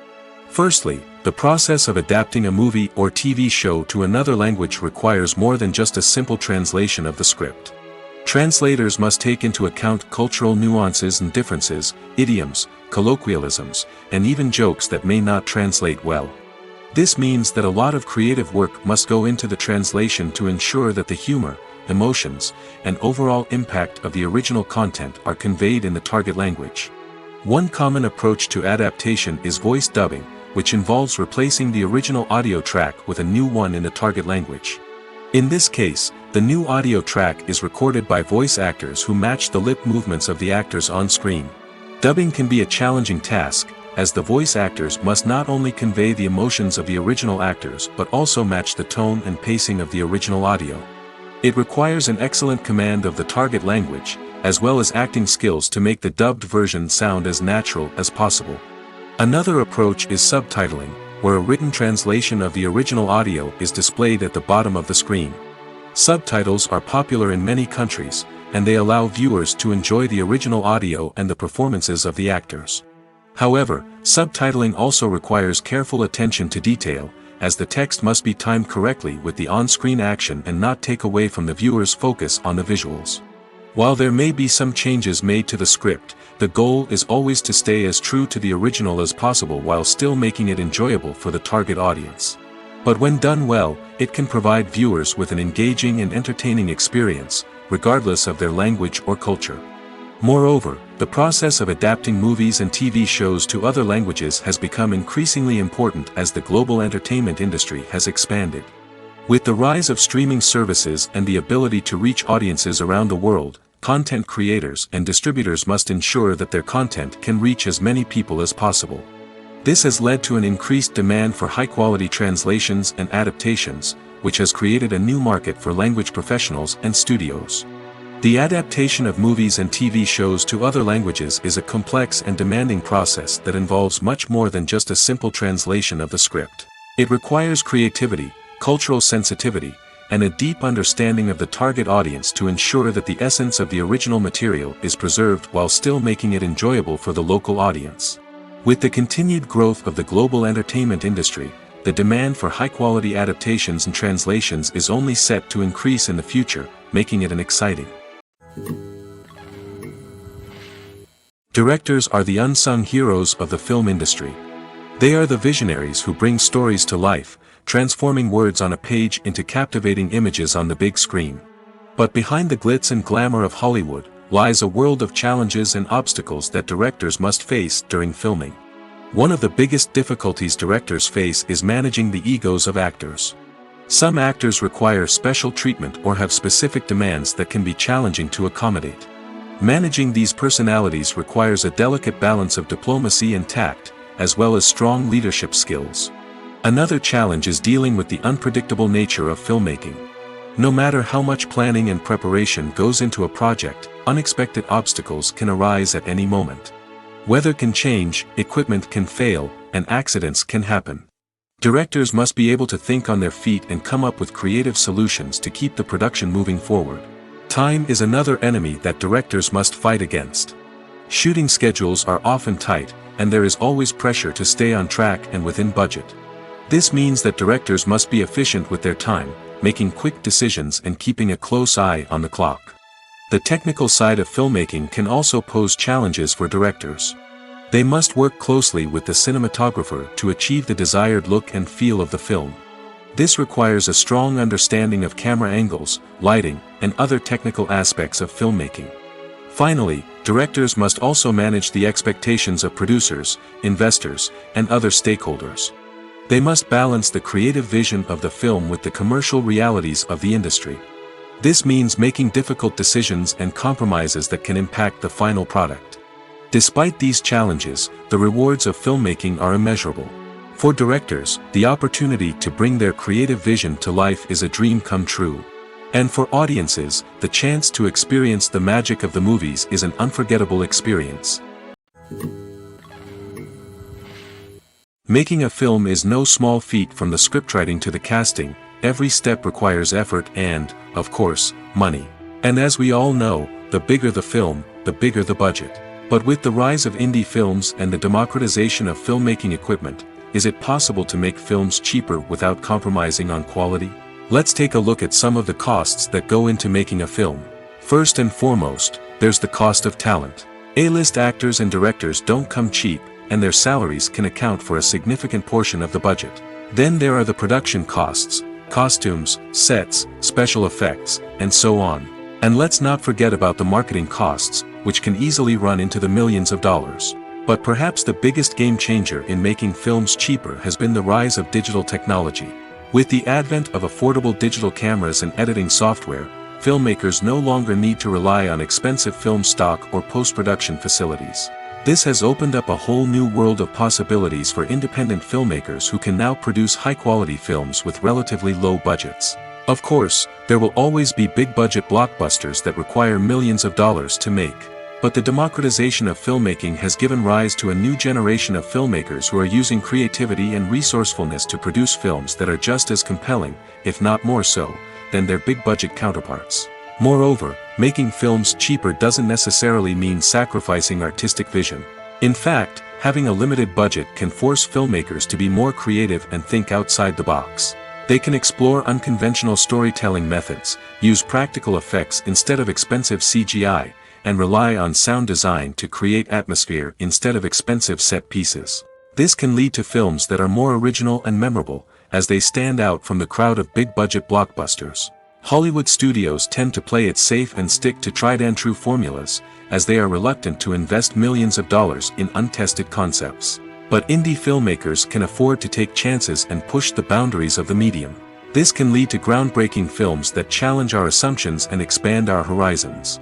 Firstly, the process of adapting a movie or TV show to another language requires more than just a simple translation of the script. Translators must take into account cultural nuances and differences, idioms, colloquialisms, and even jokes that may not translate well. This means that a lot of creative work must go into the translation to ensure that the humor, emotions, and overall impact of the original content are conveyed in the target language. One common approach to adaptation is voice dubbing, which involves replacing the original audio track with a new one in the target language. In this case, the new audio track is recorded by voice actors who match the lip movements of the actors on screen. Dubbing can be a challenging task, as the voice actors must not only convey the emotions of the original actors but also match the tone and pacing of the original audio. It requires an excellent command of the target language, as well as acting skills to make the dubbed version sound as natural as possible. Another approach is subtitling, where a written translation of the original audio is displayed at the bottom of the screen. Subtitles are popular in many countries, and they allow viewers to enjoy the original audio and the performances of the actors. However, subtitling also requires careful attention to detail, as the text must be timed correctly with the on-screen action and not take away from the viewer's focus on the visuals. While there may be some changes made to the script, the goal is always to stay as true to the original as possible while still making it enjoyable for the target audience. But when done well, it can provide viewers with an engaging and entertaining experience, regardless of their language or culture. Moreover, the process of adapting movies and TV shows to other languages has become increasingly important as the global entertainment industry has expanded. With the rise of streaming services and the ability to reach audiences around the world, content creators and distributors must ensure that their content can reach as many people as possible. This has led to an increased demand for high-quality translations and adaptations, which has created a new market for language professionals and studios. The adaptation of movies and TV shows to other languages is a complex and demanding process that involves much more than just a simple translation of the script. It requires creativity, cultural sensitivity, and a deep understanding of the target audience to ensure that the essence of the original material is preserved while still making it enjoyable for the local audience. With the continued growth of the global entertainment industry, the demand for high-quality adaptations and translations is only set to increase in the future, making it exciting. Directors are the unsung heroes of the film industry. They are the visionaries who bring stories to life, transforming words on a page into captivating images on the big screen. But behind the glitz and glamour of Hollywood, lies a world of challenges and obstacles that directors must face during filming. One of the biggest difficulties directors face is managing the egos of actors. Some actors require special treatment or have specific demands that can be challenging to accommodate. Managing these personalities requires a delicate balance of diplomacy and tact, as well as strong leadership skills. Another challenge is dealing with the unpredictable nature of filmmaking. No matter how much planning and preparation goes into a project, unexpected obstacles can arise at any moment. Weather can change, equipment can fail, and accidents can happen. Directors must be able to think on their feet and come up with creative solutions to keep the production moving forward. Time is another enemy that directors must fight against. Shooting schedules are often tight, and there is always pressure to stay on track and within budget. This means that directors must be efficient with their time, making quick decisions and keeping a close eye on the clock. The technical side of filmmaking can also pose challenges for directors. They must work closely with the cinematographer to achieve the desired look and feel of the film. This requires a strong understanding of camera angles, lighting, and other technical aspects of filmmaking. Finally, directors must also manage the expectations of producers, investors, and other stakeholders. They must balance the creative vision of the film with the commercial realities of the industry. This means making difficult decisions and compromises that can impact the final product. Despite these challenges, the rewards of filmmaking are immeasurable. For directors, the opportunity to bring their creative vision to life is a dream come true. And for audiences, the chance to experience the magic of the movies is an unforgettable experience. Making a film is no small feat. From the scriptwriting to the casting, every step requires effort and, of course, money. And as we all know, the bigger the film, the bigger the budget. But with the rise of indie films and the democratization of filmmaking equipment, is it possible to make films cheaper without compromising on quality? Let's take a look at some of the costs that go into making a film. First and foremost, there's the cost of talent. A-list actors and directors don't come cheap, and their salaries can account for a significant portion of the budget. Then there are the production costs, costumes, sets, special effects, and so on. And let's not forget about the marketing costs, which can easily run into the millions of dollars. But perhaps the biggest game changer in making films cheaper has been the rise of digital technology. With the advent of affordable digital cameras and editing software, filmmakers no longer need to rely on expensive film stock or post-production facilities. This has opened up a whole new world of possibilities for independent filmmakers who can now produce high-quality films with relatively low budgets. Of course, there will always be big-budget blockbusters that require millions of dollars to make. But the democratization of filmmaking has given rise to a new generation of filmmakers who are using creativity and resourcefulness to produce films that are just as compelling, if not more so, than their big-budget counterparts. Moreover, making films cheaper doesn't necessarily mean sacrificing artistic vision. In fact, having a limited budget can force filmmakers to be more creative and think outside the box. They can explore unconventional storytelling methods, use practical effects instead of expensive CGI, and rely on sound design to create atmosphere instead of expensive set pieces. This can lead to films that are more original and memorable, as they stand out from the crowd of big-budget blockbusters. Hollywood studios tend to play it safe and stick to tried-and-true formulas, as they are reluctant to invest millions of dollars in untested concepts. But indie filmmakers can afford to take chances and push the boundaries of the medium. This can lead to groundbreaking films that challenge our assumptions and expand our horizons.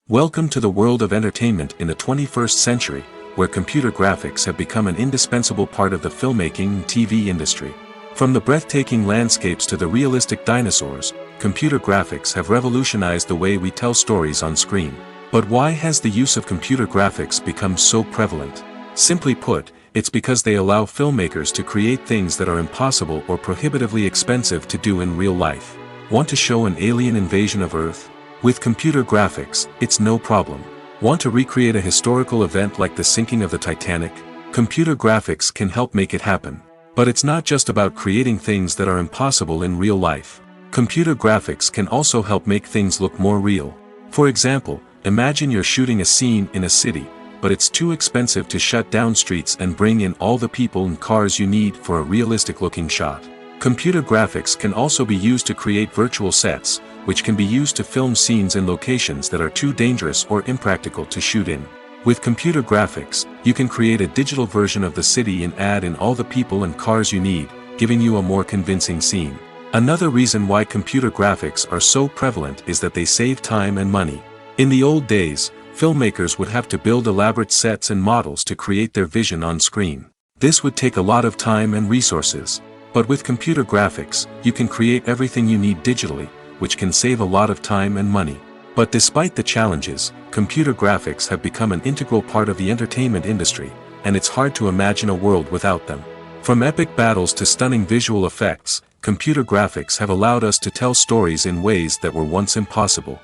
Welcome to the world of entertainment in the 21st century, where computer graphics have become an indispensable part of the filmmaking and TV industry. From the breathtaking landscapes to the realistic dinosaurs, computer graphics have revolutionized the way we tell stories on screen. But why has the use of computer graphics become so prevalent? Simply put, it's because they allow filmmakers to create things that are impossible or prohibitively expensive to do in real life. Want to show an alien invasion of Earth? With computer graphics, it's no problem. Want to recreate a historical event like the sinking of the Titanic? Computer graphics can help make it happen. But it's not just about creating things that are impossible in real life. Computer graphics can also help make things look more real. For example, imagine you're shooting a scene in a city, but it's too expensive to shut down streets and bring in all the people and cars you need for a realistic-looking shot. Computer graphics can also be used to create virtual sets, which can be used to film scenes in locations that are too dangerous or impractical to shoot in. With computer graphics, you can create a digital version of the city and add in all the people and cars you need, giving you a more convincing scene. Another reason why computer graphics are so prevalent is that they save time and money. In the old days, filmmakers would have to build elaborate sets and models to create their vision on screen. This would take a lot of time and resources. But with computer graphics, you can create everything you need digitally, which can save a lot of time and money. But despite the challenges, computer graphics have become an integral part of the entertainment industry, and it's hard to imagine a world without them. From epic battles to stunning visual effects, computer graphics have allowed us to tell stories in ways that were once impossible.